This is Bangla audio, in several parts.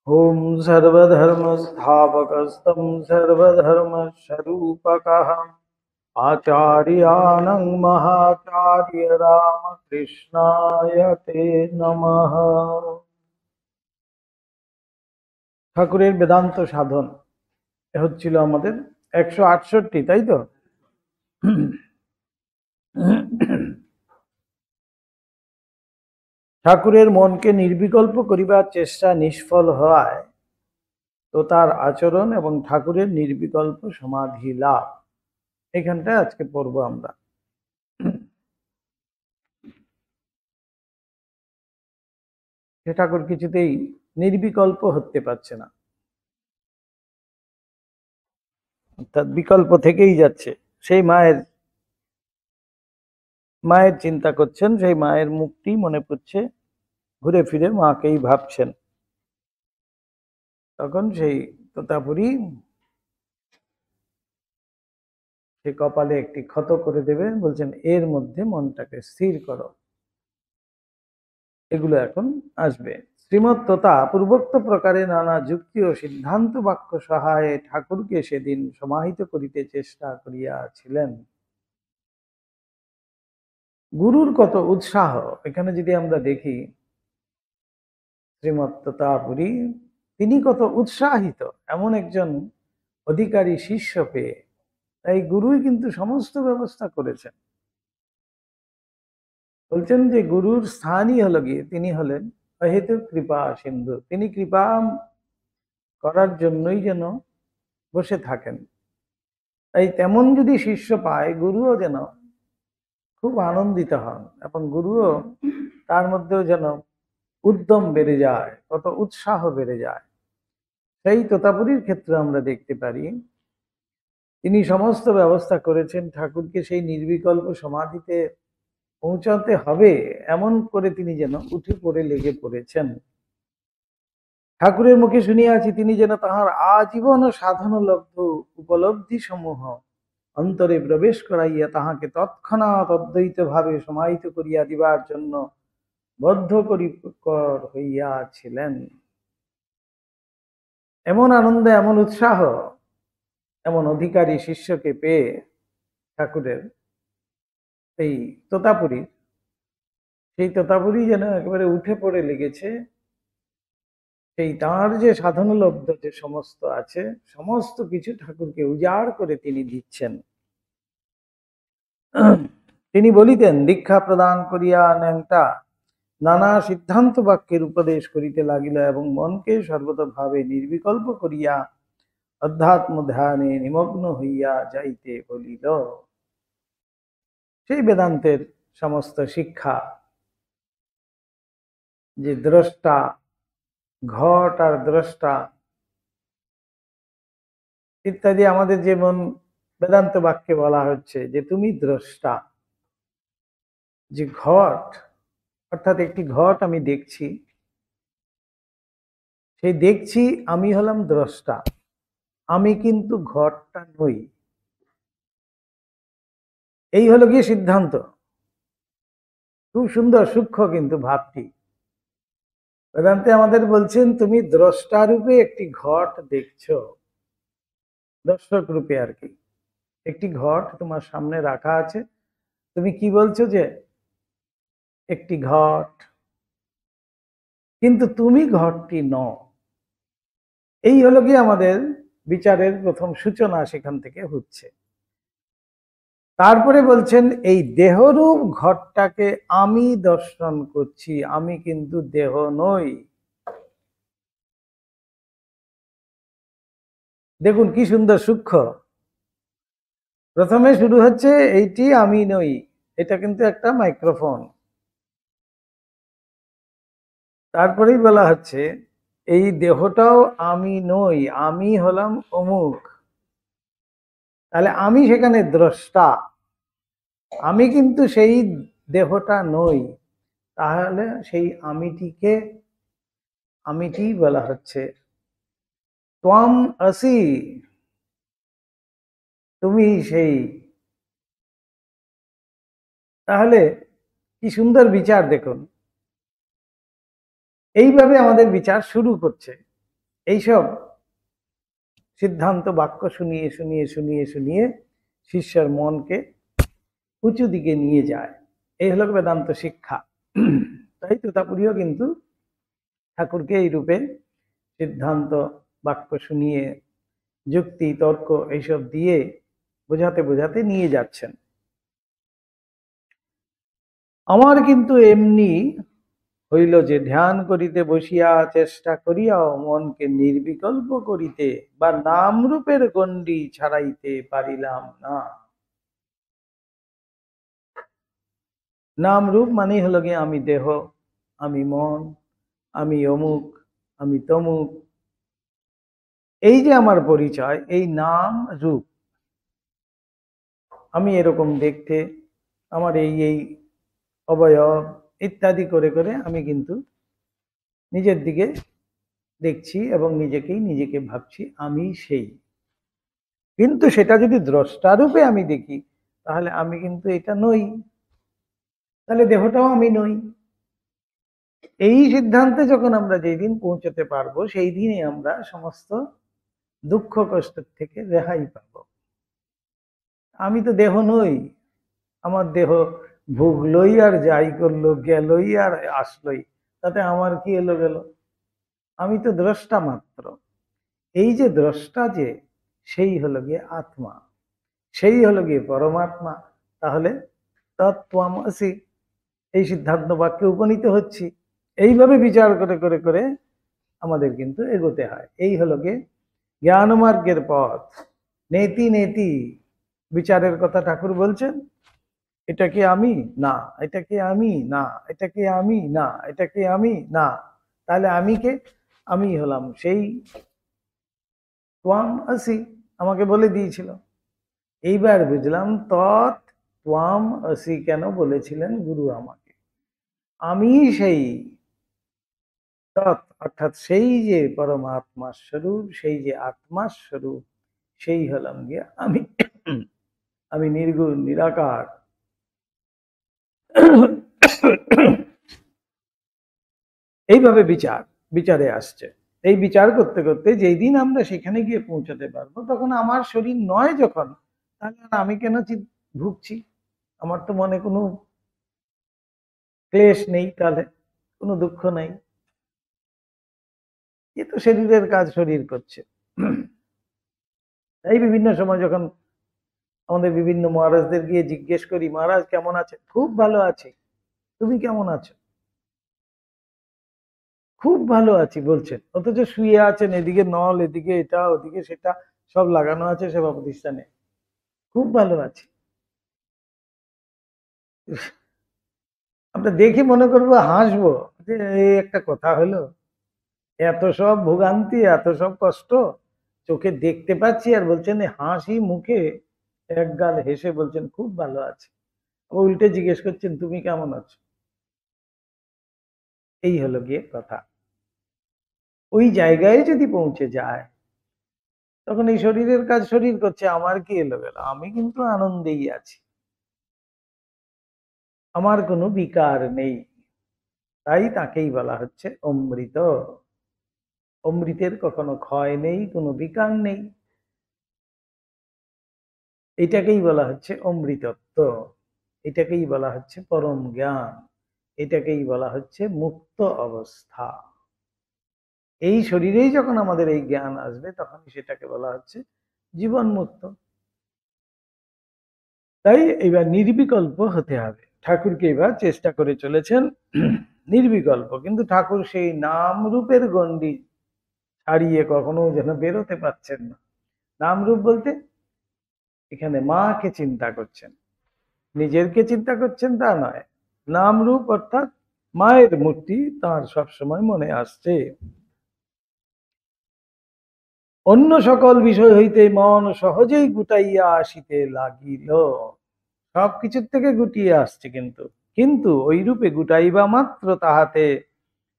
ओम सर्वधर्मस्थापकस्तं सर्वधर्मस्वरूपकः आचार्यानं महाचार्य रामकृष्णाय ते नमः। ঠাকুরের বেদান্ত সাধন হচ্ছিল আমাদের 168, তাই তো? ঠাকুরের মনকে নির্বিকল্প করিবার চেষ্টা নিষ্ফল হওয়ায় তো তার আচরণ এবং ঠাকুরের নির্বিকল্প সমাধি লাভ, এখানটায় আজকে পড়বো আমরা। সে ঠাকুর কিছুতেই নির্বিকল্প হতে পারছে না, অর্থাৎ বিকল্প থেকেই যাচ্ছে। সেই মায়ের চিন্তা করছেন, সেই মায়ের মুক্তি মনে পড়ছে, ঘুরে ফিরে মাকেই ভাবছেন। তখন সেই তোতাপুরি সে কপালে একটি ক্ষত করে দেবে, বলছেন এর মধ্যে মনটাকে স্থির করো। এগুলো এখন আসবে। শ্রীমৎ তোতা পূর্বোক্ত প্রকারে নানা যুক্তি ও সিদ্ধান্ত বাক্য সহায়ে ঠাকুরকে সেদিন সমাহিত করিতে চেষ্টা করিয়াছিলেন। গুরুর কত উৎসাহ এখানে যদি আমরা দেখি, শ্রীমৎ তোতাপুরী তিনি কত উৎসাহিত, এমন একজন অধিকারী শিষ্য পেয়ে। তাই গুরুই কিন্তু সমস্ত ব্যবস্থা করেছেন। বলছেন যে গুরুর স্থানই হলো গিয়ে তিনি হলেন অহেতুক কৃপা সিন্ধু। তিনি কৃপা করার জন্যই যেন বসে থাকেন। তাই তেমন যদি শিষ্য পায়, গুরুও যেন খুব আনন্দিত হন এবং গুরুও তার মধ্যেও যেন উদ্যম বেড়ে যায়, কত উৎসাহ বেড়ে যায়। সেই তোতাপুরীর ক্ষেত্রে আমরা দেখতে পারি তিনি সমস্ত ব্যবস্থা করেছেন ঠাকুরকে সেই নির্বিকল্প সমাধিতে পৌঁছাতে হবে, এমন করে তিনি যেন উঠে পড়ে লেগে পড়েছেন। ঠাকুরের মুখে শুনিয়াছি তিনি যেন তাহার আজীবন সাধন লব্ধ উপলব্ধি সমূহ অন্তরে প্রবেশ করাইয়া তাহাকে তৎক্ষণাৎ অদ্বৈত ভাবে সমাহিত করিয়া দিবার জন্য বদ্ধপরিকর হইয়াছিলেন। এমন আনন্দে, এমন উৎসাহ, এমন অধিকারী শিষ্যকে পেয়ে ঠাকুরের এই তোতাপুরী, সেই তোতাপুরী যেন একেবারে উঠে পড়ে লেগেছে। সেই তাঁর যে সাধনলব্ধ যে সমস্ত আছে, সমস্ত কিছু ঠাকুরকে উজাড় করে তিনি দিচ্ছেন। তিনি বলিতেন, দীক্ষা প্রদান করিয়া ন্যাংটা নানা সিদ্ধান্ত বাক্যের উপদেশ করিতে লাগিল এবং মনকে সর্বতভাবে নির্বিকল্প করিয়া অধ্যাত্ম ধ্যানে নিমগ্ন হইয়া যাইতে বলিল। সেই বেদান্তের সমস্ত শিক্ষা, যে দ্রষ্টা, ঘট আর দ্রষ্টা ইত্যাদি, আমাদের যেমন বেদান্ত বাক্যে বলা হচ্ছে যে তুমি দ্রষ্টা, যে ঘট অর্থাৎ একটি ঘট আমি দেখছি, সেই দেখছি আমি হলাম দ্রষ্টা, আমি কিন্তু ঘটটা নই। এই হলো গিয়ে সিদ্ধান্ত। খুব সুন্দর সূক্ষ্ম কিন্তু ভাবটি। বেদান্তে আমাদের বলছেন তুমি দ্রষ্টা রূপে একটি ঘট দেখছো, দর্শক রূপে আর কি। একটি ঘট তোমার সামনে রাখা আছে, তুমি কি বলছো যে একটি ঘট, কিন্তু তুমি ঘটটি নও। এই হলো গিয়ে আমাদের বিচারের প্রথম সূচনা সেখান থেকে হচ্ছে। তারপরে বলছেন এই দেহরূপ ঘটটাকে আমি দর্শন করছি, আমি কিন্তু দেহ নই। দেখুন কি সুন্দর সূক্ষ্ম। প্রথমে শুরু হচ্ছে এইটি আমি নই, এটা কিন্তু একটা মাইক্রোফোন। তারপরেই বলা হচ্ছে এই দেহটাও আমি নই, আমি হলাম অমুক। তাহলে আমি সেখানে দ্রষ্টা, আমি কিন্তু সেই দেহটা নই। তাহলে সেই আমিটি বলা হচ্ছে ত্বম আসি, তুমি সেই। তাহলে কি সুন্দর বিচার দেখুন। এইভাবে আমাদের বিচার শুরু করছে। এইসব সিদ্ধান্ত বাক্য শুনিয়ে শুনিয়ে শুনিয়ে শুনিয়ে শিষ্যের মনকে উঁচু দিকে নিয়ে যায়। এই হলো বেদান্ত শিক্ষা। তাই তোতাপুরীও কিন্তু ঠাকুরকে এই রূপে সিদ্ধান্ত বাক্য শুনিয়ে যুক্তি তর্ক এইসব দিয়ে বোঝাতে বোঝাতে নিয়ে যাচ্ছেন। আমার কিন্তু এমনি হইল যে ধ্যান করিতে বসিয়া চেষ্টা করিয়াও মনকে নির্বিকল্প করিতে বা নামরূপের গণ্ডি ছাড়াইতে পারিলাম না। নামরূপ মানে হলো গিয়ে আমি দেহ, আমি মন, আমি অমুক, আমি তমুক, এই যে আমার পরিচয়, এই নাম রূপ, আমি এরকম দেখতে, আমার এই এই অবয়ব ইত্যাদি করে করে আমি কিন্তু নিজের দিকে দেখছি এবং নিজেকে ভাবছি আমি সেই। কিন্তু সেটা যদি দ্রষ্টারূপে আমি দেখি তাহলে আমি কিন্তু এটা নই, তাহলে দেহটাও আমি নই। এই সিদ্ধান্তে যখন আমরা যেই দিন পৌঁছতে পারবো সেই দিনই আমরা সমস্ত দুঃখ কষ্টের থেকে রেহাই পাবো। আমি তো দেহ নই, আমার দেহ ভুগলই আর যাই করলো, গেলই আর আসলোই, তাতে আমার কি এলো গেল, আমি তো দ্রষ্টা মাত্র। এই যে দ্রষ্টা যে, সেই হলো গিয়ে আত্মা, সেই হলো গিয়ে পরমাত্মা। তাহলে তত্ত্বমসি এই সিদ্ধান্ত বাক্যে উপনীত হচ্ছি। এইভাবে বিচার করে করে করে আমাদের কিন্তু এগোতে হয়। এই হলো গিয়ে জ্ঞানমার্গের পথ। নেতি নেতি বিচারের কথা ঠাকুর বলছেন। এটা কি আমি? না। এটা কি আমি? না। এটা কি আমি? না। এটা কি আমি? না। তাহলে আমি কে? আমি হলাম সেই ত্বাম আসি, আমাকে বলে দিয়েছিল। এইবার বুঝলাম তৎ ত্বাম আসি কেন বলেছিলেন গুরু আমাকে। আমি সেই তৎ অর্থাৎ সেই যে পরমাত্মা স্বরূপ, সেই যে আত্মা স্বরূপ, সেই হলাম গিয়ে আমি। আমি নির্গুণ নিরাকার। এইভাবে বিচারে আসছে। এই বিচার করতে করতে যেই দিন আমরা সেখানে গিয়ে পৌঁছাতে পারবো, তখন আমার শরীর নয় যখন, তাহলে আর আমি কেন ভুগছি? আমার তো মনে কোনো ক্লেশ নেই, তাহলে কোনো দুঃখ নেই। এ তো শরীরের কাজ শরীর করছে। এই বিভিন্ন সময় যখন আমাদের বিভিন্ন মহারাজদের গিয়ে জিজ্ঞেস করি, মহারাজ কেমন আছে? খুব ভালো আছি। তুমি কেমন আছো? খুব ভালো আছি বলছেন, অথচ শুয়ে আছেন, এদিকে নল, এদিকে এটা, ওদিকে সেটা, সব লাগানো আছে সেবা প্রতিষ্ঠানে। খুব ভালো আছি। আমরা দেখি মনে করবো, হাসবো যে এই একটা কথা হলো, এত সব ভোগান্তি, এত সব কষ্ট চোখে দেখতে পাচ্ছি, আর বলছেন হাসি মুখে এক গাল হেসে বলছেন খুব ভালো আছে। উল্টে জিজ্ঞেস করছেন তুমি কেমন আছো? এই হলো গিয়ে কথা। ওই জায়গায় যদি পৌঁছে যায়, তখন এই শরীরের কাজ শরীর করছে, আমার কি এলো গেল, আমি কিন্তু আনন্দেই আছি, আমার কোনো বিকার নেই। তাই তাকেই বলা হচ্ছে অমৃত। অমৃতের কখনো ক্ষয় নেই, কোনো বিকার নেই। এটাকেই বলা হচ্ছে অমৃতত্ব, এটাকেই বলা হচ্ছে পরম জ্ঞান, এটাকেই বলা হচ্ছে মুক্ত অবস্থা। এই শরীরেই যখন আমাদের এই জ্ঞান আসবে, তখন সেটাকে বলা হচ্ছে জীবন মুক্ত। তাই এবার নির্বিকল্প হতে হবে। ঠাকুরকে এবার চেষ্টা করে চলেছেন নির্বিকল্প, কিন্তু ঠাকুর সেই নাম রূপের গণ্ডি ছাড়িয়ে কখনো যেন বেরোতে পারছেন না। নাম রূপ বলতে এখানে মাকে চিন্তা করছেন, নিজেরকে চিন্তা করছেন তা নয়। নাম রূপ অর্থাৎ মায়ের মূর্তি তার সবসময় মনে আসছে। অন্য সকল বিষয় হইতে মন সহজেই গুটাইয়া আসিতে লাগিল। সবকিছুর থেকে গুটিয়ে আসছে, কিন্তু কিন্তু ওই রূপে গুটাইবা মাত্র তাহাতে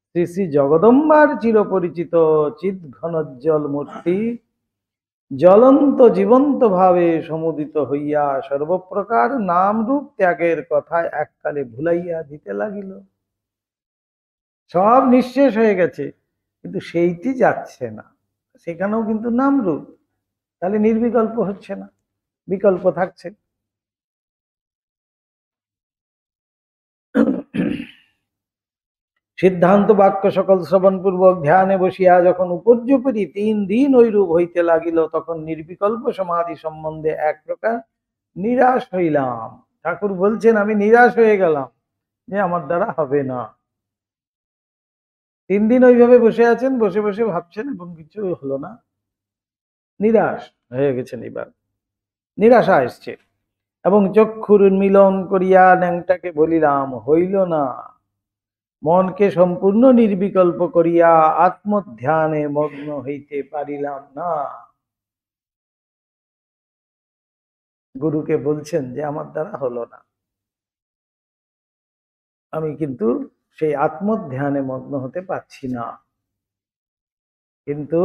শ্রী শ্রী জগদম্বার চিরপরিচিত চিৎ ঘনোজ্জ্বল মূর্তি জ্বলন্ত জীবন্ত ভাবে সমুদিত হইয়া সর্বপ্রকার নাম রূপ ত্যাগের কথা এককালে ভুলাইয়া দিতে লাগিল। সব নিঃশেষ হয়ে গেছে, কিন্তু সেইটি যাচ্ছে না। সেখানেও কিন্তু নাম রূপ, তাহলে নির্বিকল্প হচ্ছে না, বিকল্প থাকছে। সিদ্ধান্ত বাক্য সকল শ্রবণপূর্বক ধ্যানে বসিয়া যখন উপর্যুপরি 3 দিন ওই রূপ হইতে লাগিল, তখন নির্বিকল্প সমাধি সম্বন্ধে এক প্রকার নিরাশ হইলাম। ঠাকুর বলছেন আমি নিরাশ হয়ে গেলাম যে আমার দ্বারা হবে না। 3 দিন ওইভাবে বসে আছেন, বসে বসে ভাবছেন এবং কিছু হলো না, নিরাশ হয়ে গেছেন। এবার নিরাশা এসছে এবং চক্ষুর উন্মিলন করিয়া ন্যাংটাকে বলিলাম, হইল না। মনকে সম্পূর্ণ নির্বিকল্প করিয়া আত্মধ্যানে মগ্ন হইতে পারিলাম না। গুরুকে বলছেন যে আমার দ্বারা হলো না, আমি কিন্তু সেই আত্মধ্যানে মগ্ন হতে পারছি না। কিন্তু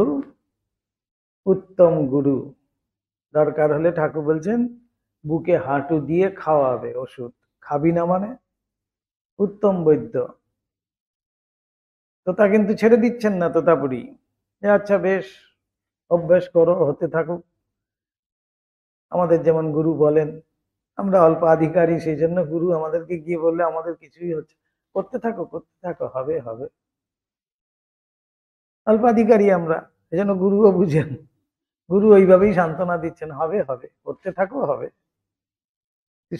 উত্তম গুরু, দরকার হলে ঠাকুর বলছেন বুকে হাঁটু দিয়ে খাওয়াবে ওষুধ, খাবি না মানে উত্তম বৈদ্য। তোতা কিন্তু ছেড়ে দিচ্ছেন না, তোতাপুরি, যে আচ্ছা বেশ অভ্যাস করো, হতে থাকুক। আমাদের যেমন গুরু বলেন, আমরা অল্প আধিকারী, সেই জন্য গুরু আমাদেরকে গিয়ে বললে আমাদের কিছুই হচ্ছে, করতে থাকো করতে থাকো, হবে হবে। অল্পাধিকারী আমরা, এই জন্য গুরুও বুঝেন, গুরু ওইভাবেই সান্ত্বনা দিচ্ছেন, হবে হবে, করতে থাকো, হবে।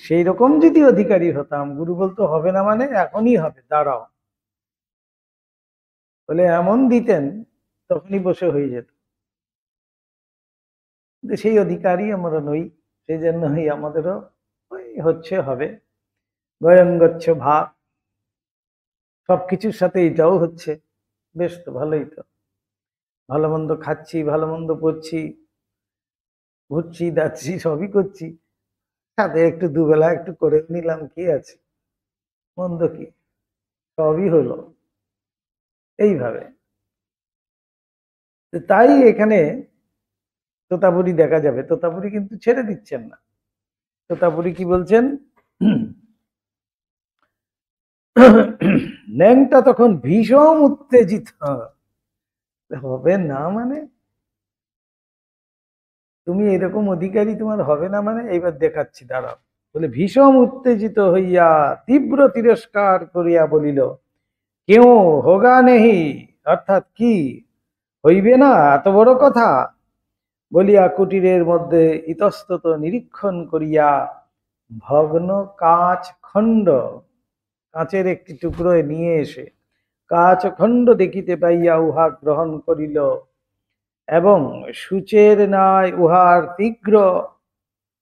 সেই রকম যদি অধিকারী হতাম, গুরু বলতো হবে না মানে এখনই হবে, দাঁড়াও, বলে এমন দিতেন, তখনই বসে হয়ে যেত। কিন্তু সেই অধিকারী আমরা নই, সেই জন্যই আমাদেরও ওই হচ্ছে, হবে, গয়ঙ্গচ্ছ ভাব, সবকিছুর সাথে এটাও হচ্ছে, বেশ তো ভালোই তো, ভালো মন্দ খাচ্ছি, ভালো মন্দ পড়ছি, ঘুরছি যাচ্ছি, সবই করছি, সাথে একটু দুবেলা একটু করে নিলাম, কি আছে, মন্দ কি, সবই হলো এইভাবে। তাই এখানে তোতাপুরি দেখা যাবে, তোতাপুরি কিন্তু ছেড়ে দিচ্ছেন না। তোতাপুরি কি বলছেন, ন্যাংটা তখন ভীষণ উত্তেজিত, হবে না মানে তুমি এরকম অধিকারী, তোমার হবে না মানে এইবার দেখাচ্ছি, দাঁড়াও, বলে ভীষণ উত্তেজিত হইয়া তীব্র তিরস্কার করিয়া বলিল, কেউ হোগা নেহি, অর্থাৎ কি হইবে না, এত বড় কথা, বলিয়া কুটিরের মধ্যে ইতস্তত নিরীক্ষণ করিয়া ভগ্ন কাঁচ খণ্ড, কাঁচের একটি টুকরো নিয়ে এসে কাঁচ খণ্ড দেখিতে পাইয়া উহা গ্রহণ করিল এবং সূচের ন্যায় উহার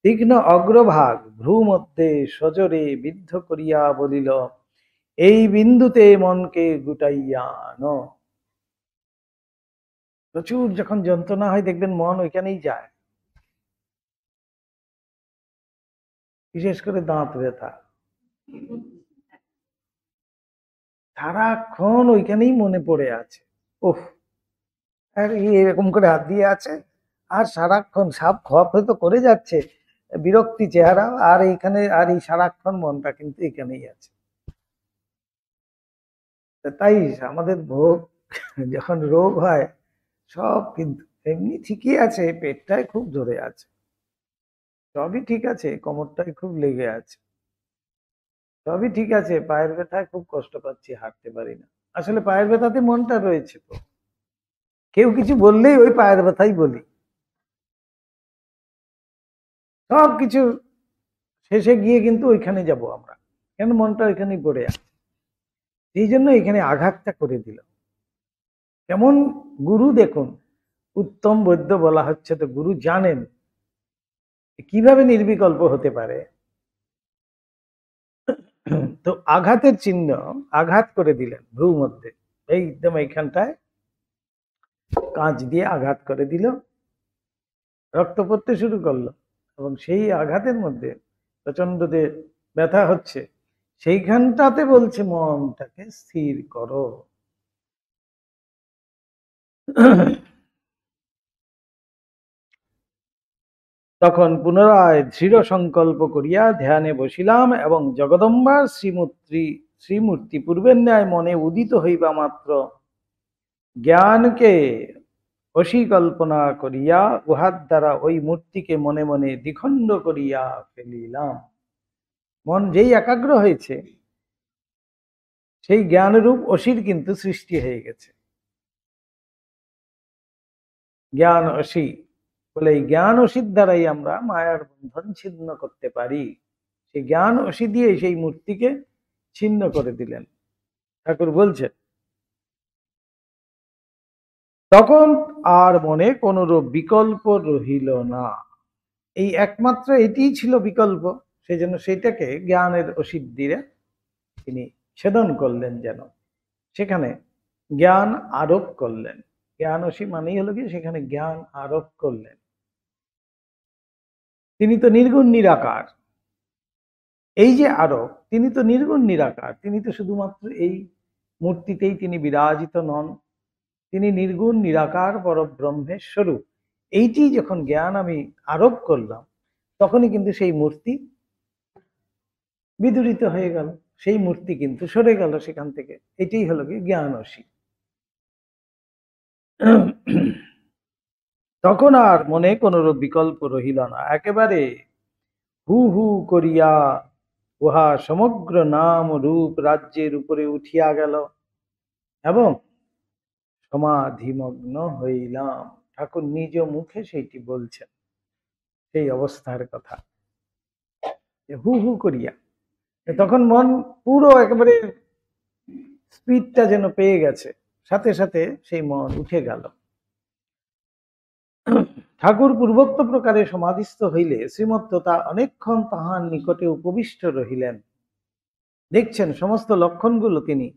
তীক্ষ্ণ অগ্রভাগ ভ্রু মধ্যে সজোরে বিদ্ধ করিয়া বলিল, এই বিন্দুতে মনকে গুটাইয়া আনো। প্রচুর যখন যন্ত্রণা হয় দেখবেন মন ওইখানেই যায়, বিশেষ করে দাঁত ব্যথা, সারাক্ষণ ওইখানেই মনে পড়ে আছে, ওহ, আর এরকম করে হাত দিয়ে আছে, আর সারাক্ষণ সাপ খপ হয়তো করে যাচ্ছে, বিরক্তি চেহারা, আর এইখানে, আর এই সারাক্ষণ মনটা কিন্তু এখানেই আছে। তাই আমাদের ভোগ যখন রোগ হয়, সব কিন্তু এমনি ঠিকই আছে, পেটটাই খুব ধরে আছে, সবই ঠিক আছে, কোমরটাই খুব লেগে আছে, সবই ঠিক আছে, পায়ের ব্যথায় খুব কষ্ট পাচ্ছি, হাঁটতে পারি না, আসলে পায়ের ব্যথাতে মনটা রয়েছে তো, কেউ কিছু বললেই ওই পায়ের ব্যথাই বলি, সব কিছু শেষে গিয়ে কিন্তু ওইখানে যাব আমরা, কেন মনটা ওইখানেই পড়ে আছে। এই জন্য এখানে আঘাতটা করে দিল। কেমন গুরু দেখুন, উত্তম বৈদ্য বলা হচ্ছে, তো গুরু জানেন কিভাবে নির্বিকল্প হতে পারে। তো আঘাতের চিহ্ন, আঘাত করে দিলেন ভ্রু মধ্যে, একদম এইখানটায় কাঁচ দিয়ে আঘাত করে দিল, রক্ত পড়তে শুরু করলো এবং সেই আঘাতের মধ্যে প্রচন্ড যে ব্যথা হচ্ছে, সেইখানটাতে বলছে মনটাকে স্থির করো। তখন পুনরায় দৃঢ় সংকল্প করিয়া ধ্যানে বসিলাম এবং জগদম্বার শ্রীমূর্তি পূর্বের ন্যায় মনে উদিত হইবা মাত্র জ্ঞানকে অসি কল্পনা করিয়া উহার দ্বারা ওই মূর্তিকে মনে মনে দ্বিখণ্ড করিয়া ফেলিলাম। মন যেই একাগ্র হয়েছে, সেই জ্ঞানরূপ অসির কিন্তু সৃষ্টি হয়ে গেছে। জ্ঞান অসি বলে এই জ্ঞান অসির দ্বারাই আমরা মায়ার বন্ধন ছিন্ন করতে পারি। সেই জ্ঞান অসি দিয়ে সেই মূর্তিকে ছিন্ন করে দিলেন। ঠাকুর বলছেন, তখন আর মনে কোনরূপ বিকল্প রহিল না। এই একমাত্র এটিই ছিল বিকল্প, সেই জন্য সেইটাকে জ্ঞানের অসির দিয়ে তিনি ছেদন করলেন, যেন সেখানে জ্ঞান আরোপ করলেন। জ্ঞান অসি মানেই হলো কি, সেখানে জ্ঞান আরোপ করলেন। তিনি তো নির্গুণ নিরাকার। এই যে আরোপ, তিনি তো নির্গুণ নিরাকার, তিনি তো শুধুমাত্র এই মূর্তিতেই তিনি বিরাজিত নন, তিনি নির্গুণ নিরাকার পরব্রহ্মের স্বরূপ। এইটি যখন জ্ঞান আমি আরোপ করলাম, তখনই কিন্তু সেই মূর্তি বিদূরিত হয়ে গেল, সেই মূর্তি কিন্তু সরে গেল সেখান থেকে। এটাই হলো কি জ্ঞান অসি। তখন আর মনে কোনরূপ বিকল্প রহিল না, একেবারে হু হু করিয়া উহা সমগ্র নাম রূপ রাজ্যের উপরে উঠিয়া গেল এবং সমাধিমগ্ন হইলাম। ঠাকুর নিজ মুখে সেইটি বলছেন, সেই অবস্থার কথা। হু হু করিয়া, তখন মন পুরো একেবারে স্পিডটা যেন পেয়ে গেছে, সাথে সাথে সেই মন উঠে গেল। ঠাকুর পূর্বোক্ত প্রকারে সমাধিস্থ হইলে শ্রীমত্ত তা অনেকক্ষণ তাহার নিকটে উপবিষ্ট রহিলেন। দেখছেন সমস্ত লক্ষণগুলো তিনি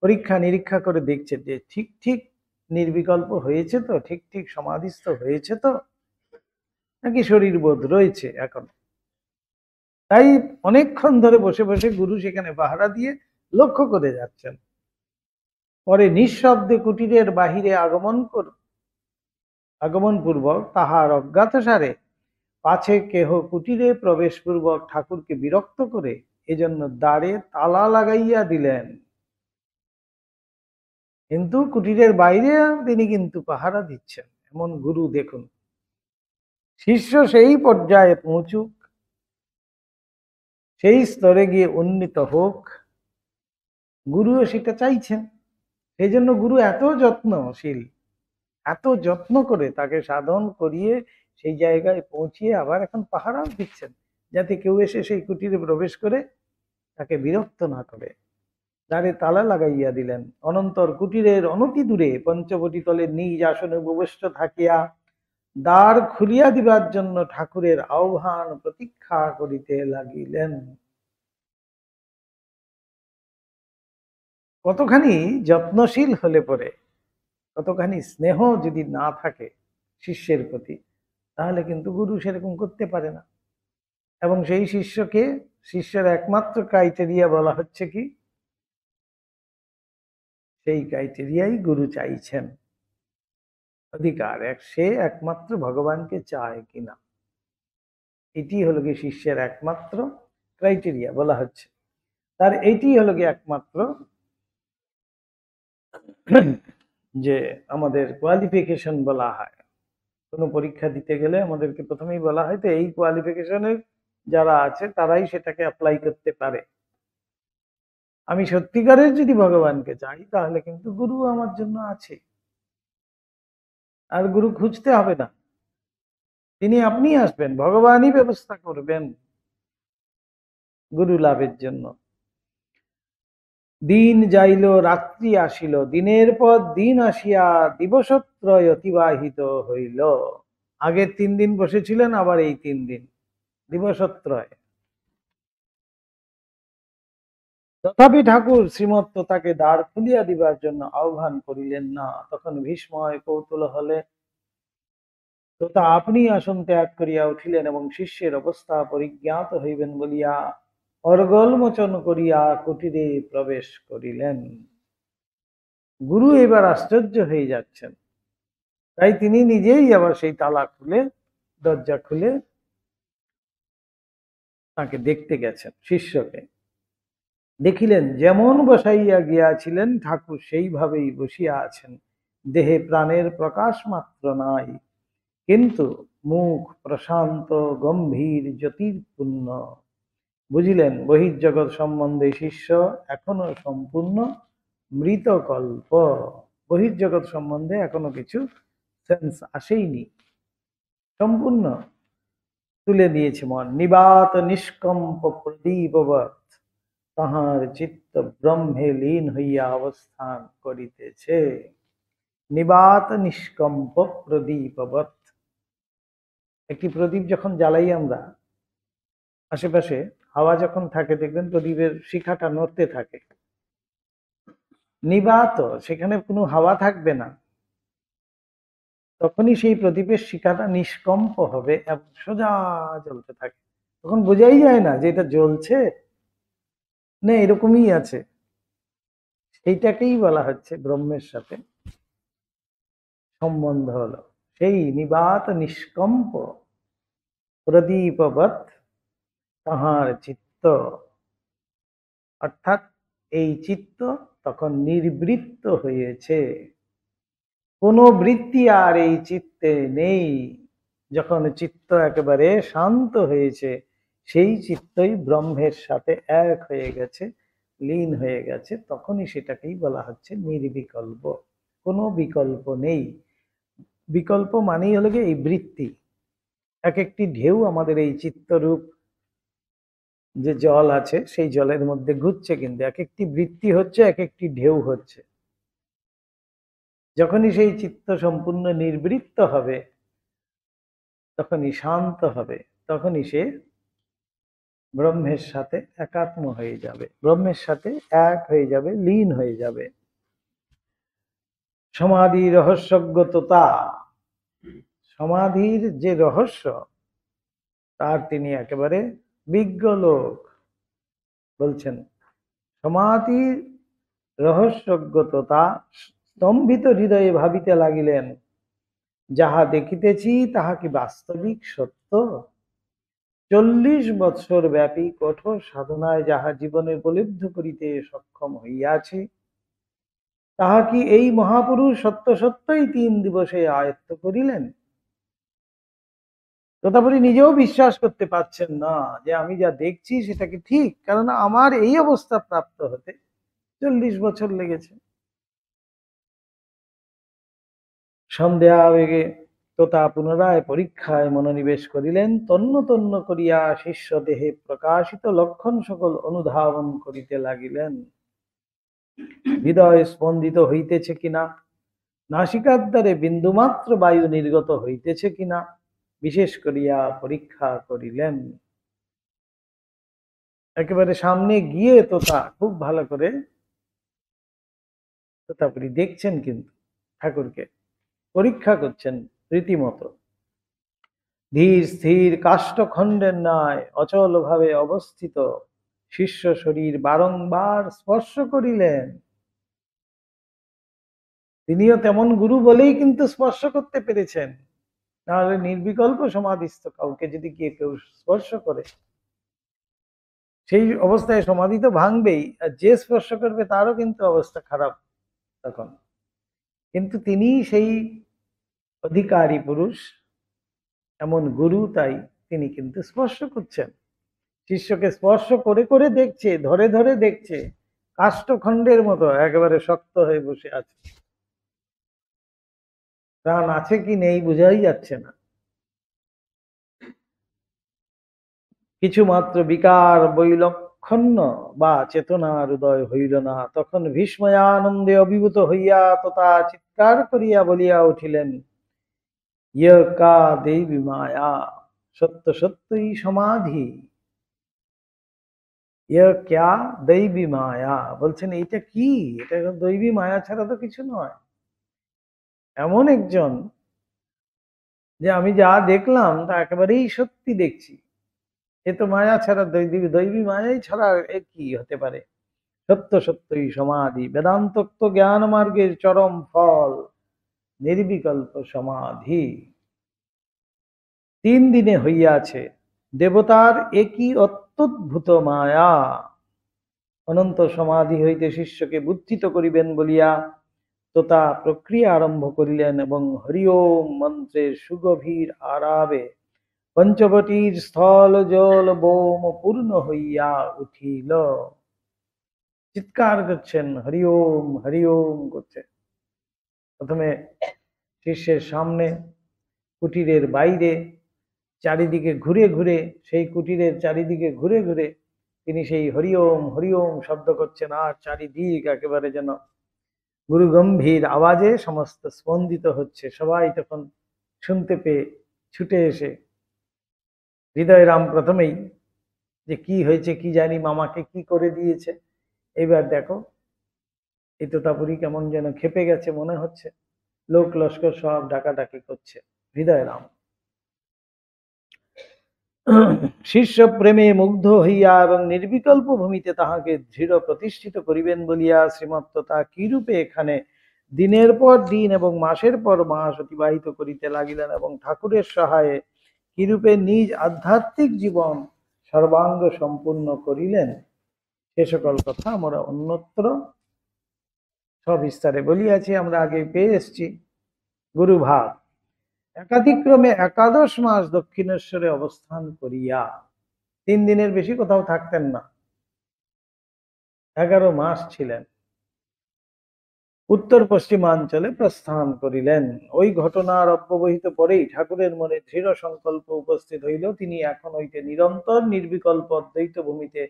পরীক্ষা নিরীক্ষা করে দেখছেন যে ঠিক ঠিক নির্বিকল্প হয়েছে তো, ঠিক ঠিক সমাধিস্থ হয়েছে তো, নাকি শরীর বোধ রয়েছে এখন। তাই অনেকক্ষণ ধরে বসে বসে গুরু সেখানে পাহারা দিয়ে লক্ষ্য করে যাচ্ছেন। পরে নিঃশব্দে কুটিরের বাহিরে আগমন পূর্বক তাহার অজ্ঞাতসারে পাছে কেহ কুটিরে প্রবেশ পূর্বক ঠাকুরকে বিরক্ত করে এজন্য দ্বারে তালা লাগাইয়া দিলেন। কিন্তু কুটিরের বাইরে তিনি কিন্তু পাহারা দিচ্ছেন, এমন গুরু দেখুন। শিষ্য সেই পর্যায়ে পৌঁছুক, সেই স্তরে গিয়ে উন্নীত হোক, গুরুও সেটা চাইছেন। সেই জন্য গুরু এত যত্নশীল, এত যত্ন করে তাকে সাধন করিয়ে সেই জায়গায় পৌঁছিয়ে আবার এখন পাহারাও দিচ্ছেন, যাতে কেউ এসে সেই কুটিরে প্রবেশ করে তাকে বিরক্ত না করে। দ্বারে তালা লাগাইয়া দিলেন। অনন্তর কুটিরের অনতি দূরে পঞ্চবটি তলের নিজ আসনে উপবিষ্ট থাকিয়া দ্বার খুলিয়া দিবার জন্য ঠাকুরের আহ্বান প্রতীক্ষা করিতে লাগিলেন। কতখানি যত্নশীল হলে পরে, কতখানি স্নেহ যদি না থাকে শিষ্যের প্রতি, তাহলে কিন্তু গুরু সেরকম করতে পারে না। এবং সেই শিষ্যকে, শিষ্যের একমাত্র ক্রাইটেরিয়া বলা হচ্ছে কি, সেই ক্রাইটেরিয়াই গুরু চাইছেন। অধিকার সে একমাত্র ভগবানকে চায় কিনা, এটি হলো কি শিষ্যের একমাত্র ক্রাইটেরিয়া বলা হচ্ছে। তার এইটি হলো কি একমাত্র যে আমাদের কোয়ালিফিকেশন বলা হয়। কোনো পরীক্ষা দিতে গেলে আমাদেরকে প্রথমেই বলা হয় তো এই কোয়ালিফিকেশনের যারা আছে তারাই সেটাকে অ্যাপ্লাই করতে পারে। আমি সত্যিকারের যদি ভগবানকে চাই, তাহলে কিন্তু গুরু আমার জন্য আছে, আর গুরু খুঁজতে হবে না, তিনি আপনি আসবেন, ভগবানই ব্যবস্থা করবেন গুরু লাভের জন্য। দিন যাইল রাত্রি আসিল, দিনের পর দিন আসিয়া দিবসত্রয় অতিবাহিত হইল। আগের 3 দিন বসেছিলেন, আবার এই 3 দিন দিবসত্রয়। তথাপি ঠাকুর শ্রীমত্ত তাকে দ্বার খুলিয়া দিবার জন্য আহ্বান করিলেন না। তখন ভীষ্ময় কৌতূহল হলে তোতা আপনি আসন ত্যাগ করিয়া উঠিলেন এবং শিষ্যের অবস্থা পরিজ্ঞাত হইবেন বলিয়া অর্গল মোচন করিয়া কুটিরে প্রবেশ করিলেন। গুরু এবার আশ্চর্য হয়ে যাচ্ছেন, তাই তিনি নিজেই আবার সেই তালা খুলে, দরজা খুলে তাকে দেখতে গেছেন। শিষ্যকে দেখিলেন যেমন বসাইয়া গিয়াছিলেন ঠাকুর সেইভাবেই বসিয়া আছেন, দেহে প্রাণের প্রকাশ মাত্র নাই, কিন্তু মুখ প্রশান্ত গম্ভীর জ্যোতির্পূর্ণ। বুঝিলেন বহির্জগৎ সম্বন্ধে শিষ্য এখনো সম্পূর্ণ মৃতকল্প। বহির্জগৎ সম্বন্ধে এখনো কিছু সেন্স আসেইনি, সম্পূর্ণ তুলে দিয়েছে মন। নিবাত নিষ্কম্প প্রদীপবৎ তাহার চিত্ত ব্রহ্মে লীন হইয়া অবস্থান করিতেছে। নিবাত নিষ্কম্প প্রদীপবৎ। একটি প্রদীপ যখন জ্বালাই আমরা, আশেপাশে হাওয়া যখন থাকে দেখবেন প্রদীপের শিখাটা নড়তে থাকে। নিবাত, সেখানে কোনো হাওয়া থাকবে না, তখনই সেই প্রদীপের শিখাটা নিষ্কম্প হবে এবং সোজা জ্বলতে থাকে। তখন বোঝাই যায় না যে এটা জ্বলছে না, এরকমই আছে। সেইটাকেই বলা হচ্ছে ব্রহ্মের সাথে সম্বন্ধ হলো। সেই নিবাত নিষ্কম্প প্রদীপবৎ তাহার চিত্ত, অর্থাৎ এই চিত্ত তখন নির্বৃত্ত হয়েছে, কোনো বৃত্তি আর এই চিত্তে নেই। যখন চিত্ত একেবারে শান্ত হয়েছে, সেই চিত্তই ব্রহ্মের সাথে এক হয়ে গেছে, লীন হয়ে গেছে, তখনই সেটাকেই বলা হচ্ছে নির্বিকল্প। কোনো বিকল্প নেই। বিকল্প মানেই হলো গিয়ে এই বৃত্তি। এক একটি ঢেউ আমাদের এই চিত্তরূপ যে জল আছে সেই জলের মধ্যে ঘুরছে, কিন্তু এক একটি বৃত্তি হচ্ছে, এক একটি ঢেউ হচ্ছে। যখনই সেই চিত্ত সম্পূর্ণ নির্বৃত্ত হবে, তখনই শান্ত হবে, তখনই সে ব্রহ্মের সাথে একাত্ম হয়ে যাবে, ব্রহ্মের সাথে এক হয়ে যাবে, লীন হয়ে যাবে। সমাধি রহস্যজ্ঞতা, সমাধির যে রহস্য তার তিনি একেবারে বিজ্ঞ লোক। বলছেন সমাধির রহস্যজ্ঞতা স্তম্ভিত হৃদয়ে ভাবিতে লাগিলেন, যাহা দেখিতেছি তাহা কি বাস্তবিক সত্য? 40 বৎসর ব্যাপী কঠোর সাধনায় যাহা জীবনে উপলব্ধ করিতে সক্ষম হইয়াছে, তাহা কি এই মহাপুরুষ সত্য সত্যই 3 দিবসে আয়ত্ত করিলেন? তথাপি নিজেও বিশ্বাস করতে পারছেন না যে আমি যা দেখছি সেটা কি ঠিক, কারণ আমার এই অবস্থা প্রাপ্ত হতে 40 বছর লেগেছে। সন্দেহাবেগে তোতা পুনরায় পরীক্ষায় মনোনিবেশ করিলেন, তন্ন তন্ন করিয়া শিষ্য দেহে প্রকাশিত লক্ষণ সকল অনুধাবন করিতে লাগিলেন। হৃদয় স্পন্দিত হইতেছে কিনা, নাসিকার দ্বারে বিন্দুমাত্র বায়ু নির্গত হইতেছে কিনা বিশেষ করিয়া পরীক্ষা করিলেন। একেবারে সামনে গিয়ে তোতা খুব ভালো করে তোতাপুরি দেখছেন, কিন্তু ঠাকুরকে পরীক্ষা করছেন রীতিমতো। ধীর স্থির কাষ্ঠখণ্ডের ন্যায় অচল ভাবে অবস্থিত শিষ্য শরীর বারংবার স্পর্শ করিলেন। তিনিও তেমন গুরু বলেই কিন্তু স্পর্শ করতে পেরেছেন, নাহলে নির্বিকল্প সমাধিস্থ কাউকে যদি গিয়ে কেউ স্পর্শ করে, সেই অবস্থায় সমাধি তো ভাঙবেই, আর যে স্পর্শ করবে তারও কিন্তু অবস্থা খারাপ তখন। কিন্তু তিনি সেই অধিকারী পুরুষ, এমন গুরু, তাই তিনি কিন্তু স্পর্শ করছেন, শিষ্যকে স্পর্শ করে করে দেখছে, ধরে ধরে দেখছে, কাষ্ঠখণ্ডের মতো একেবারে শক্ত হয়ে বসে আছে, প্রাণ আছে কি নেই বোঝাই যাচ্ছে না। কিছু মাত্র বিকার বৈলক্ষণ্য বা চেতনার উদয় হইল না, তখন ভীষ্ময়ানন্দে অভিভূত হইয়া তথা চিৎকার করিয়া বলিয়া উঠিলেন, ইয় কা দেবী মায়া, সত্য সত্যই সমাধি। ইয় ক্যা দৈবী মায়া, বলছেন এইটা কি, এটা দৈবী মায়া ছাড়া তো কিছু নয়। এমন একজন যে আমি যা দেখলাম তা একেবারেই সত্যি দেখছি, এ তো মায়া ছাড়া দৈবী মায়াই ছাড়া এ কি হতে পারে। সত্য সত্যই সমাধি, বেদান্তোক্ত জ্ঞান মার্গের চরম ফল নির্বিকল্প সমাধি। 3 দিনে হইয়াছে, দেবতার একই অত্যুদ্ভূত মায়া। অনন্ত সমাধি হইতে শিষ্যকে বুদ্ধিত করিবেন বলিয়া তোতা প্রক্রিয়া আরম্ভ করিলেন এবং হরি ওম মন্ত্রের সুগভীর আরাবে পঞ্চবটির স্থল জল বোম পূর্ণ হইয়া উঠিল। চিৎকার করছেন, হরি ওম করছে। প্রথমে শিষ্যের সামনে, কুটিরের বাইরে, চারিদিকে ঘুরে ঘুরে, সেই কুটিরের চারিদিকে ঘুরে ঘুরে তিনি সেই হরি ওম শব্দ করছেন। আর চারিদিক একেবারে যেন গুরু গম্ভীর আওয়াজে সমস্ত স্পন্দিত হচ্ছে। সবাই তখন শুনতে পেয়ে ছুটে এসে হৃদয় রাম প্রথমেই যে কি হয়েছে কি জানি, মামাকে কি করে দিয়েছে। এবার দেখো এই তোতাপুরি কেমন যেন খেপে গেছে মনে হচ্ছে। লোক লস্কর সব ডাকাডাকি করছে। হৃদয় রাম শিষ্য প্রেমে মুগ্ধ হইয়া এবং নির্বিকল্প ভূমিতে তাহাকে দৃঢ় প্রতিষ্ঠিত করিবেন বলিয়া শ্রীমত্ততা কিরূপে এখানে দিনের পর দিন এবং মাসের পর মাস অতিবাহিত করিতে লাগিলেন এবং ঠাকুরের সহায়ে কিরূপে নিজ আধ্যাত্মিক জীবন সর্বাঙ্গ সম্পূর্ণ করিলেন, সে সকল কথা আমরা অন্যত্র সবিস্তারে বলিয়াছি। আমরা আগে পেয়ে এসছি গুরুভাব। একাধিক্রমে একাদশ মাস দক্ষিণেশ্বরে অবস্থান করিয়া, 3 দিনের বেশি কোথাও থাকতেন না, 11 মাস ছিলেন, উত্তর পশ্চিমাঞ্চলে প্রস্থান করিলেন। ওই ঘটনার অব্যবহিত পরেই ঠাকুরের মনে দৃঢ় সংকল্প উপস্থিত হইল, তিনি এখন হইতে নিরন্তর নির্বিকল্প অদ্বৈত ভূমিতে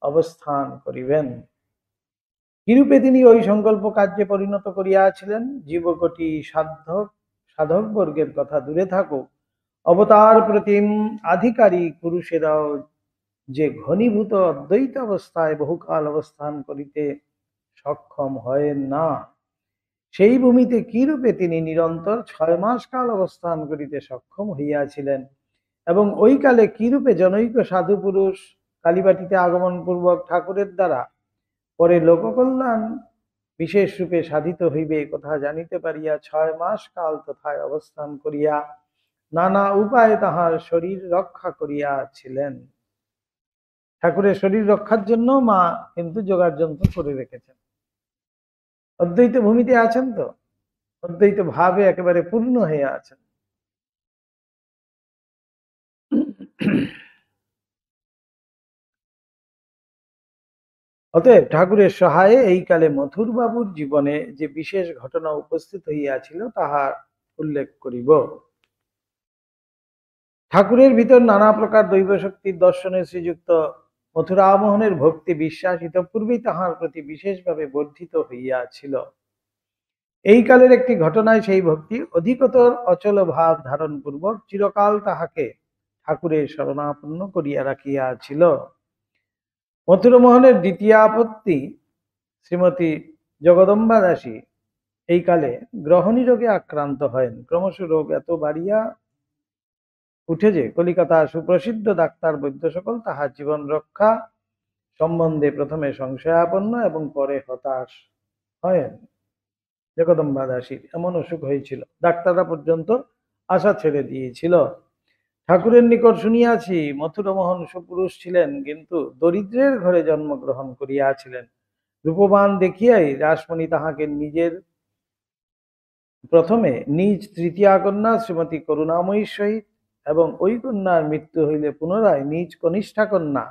অবস্থান করিবেন। কিরূপে তিনি ওই সংকল্প কার্যে পরিণত করিয়াছিলেন, জীবকোটি সাধক বর্গের কথা দূরে থাকুক, অবতার প্রতিম আধিকারিক পুরুষেরাও যে ঘনীভূত অদ্বৈত অবস্থায় বহুকাল অবস্থান করিতে সক্ষম হয় না, সেই ভূমিতে কিরূপে তিনি নিরন্তর 6 মাস কাল অবস্থান করিতে সক্ষম হইয়াছিলেন এবং ওই কালে কিরূপে জনৈক সাধু পুরুষ কালীবাটিতে আগমন পূর্বক ঠাকুরের দ্বারা পরে লোককল্যাণ বিশেষ রূপে সাধিত হইবে কথা জানিতে পারিয়া 6 মাস কাল তথায় অবস্থান করিয়া নানা উপায়ে তাহার শরীর রক্ষা করিয়াছিলেন। ঠাকুরের শরীর রক্ষার জন্য মা কিন্তু যোগাড় যন্ত্র করে রেখেছেন। অদ্বৈত ভূমিতে আছেন তো, অদ্বৈত ভাবে একেবারে পূর্ণ হয়ে আছেন। অতএব ঠাকুরের সহায়ে এই কালে মথুর বাবুর জীবনে যে বিশেষ ঘটনা উপস্থিত হইয়াছিল তাহার উল্লেখ করিব। ঠাকুরের ভিতর নানা প্রকার দৈব শক্তির দর্শনে শ্রীযুক্ত মথুরামোহনের ভক্তি বিশ্বাস ইতঃপূর্বেই তাহার প্রতি বিশেষভাবে বর্ধিত হইয়াছিল। এই কালের একটি ঘটনায় সেই ভক্তি অধিকতর অচল ভাব ধারণ পূর্বক চিরকাল তাহাকে ঠাকুরের শরণাপন্ন করিয়া রাখিয়াছিল। মথুরমোহনের দ্বিতীয় আপত্তি শ্রীমতী জগদম্বা দাসী এই কালে গ্রহণী রোগে আক্রান্ত হয়েন। ক্রমশ রোগ এত বাড়িয়া উঠে যে কলিকাতার সুপ্রসিদ্ধ ডাক্তার বৈদ্য সকল তাহার জীবন রক্ষা সম্বন্ধে প্রথমে সংশয়াপন্ন এবং পরে হতাশ হয়েন। জগদম্বা দাসীর এমন অসুখ হয়েছিল, ডাক্তাররা পর্যন্ত আশা ছেড়ে দিয়েছিল। ঠাকুরের নিকট শুনিয়াছি মথুরমোহন সুপুরুষ ছিলেন, কিন্তু দরিদ্রের ঘরে জন্মগ্রহণ করিয়াছিলেন। রূপবান দেখিয়াই রাসমণি তাহাকে প্রথমে নিজ তৃতীয়া কন্যা শ্রীমতী করুণাময়ীর সহিত এবং ওই কন্যার মৃত্যু হইলে পুনরায় নিজ কনিষ্ঠা কন্যা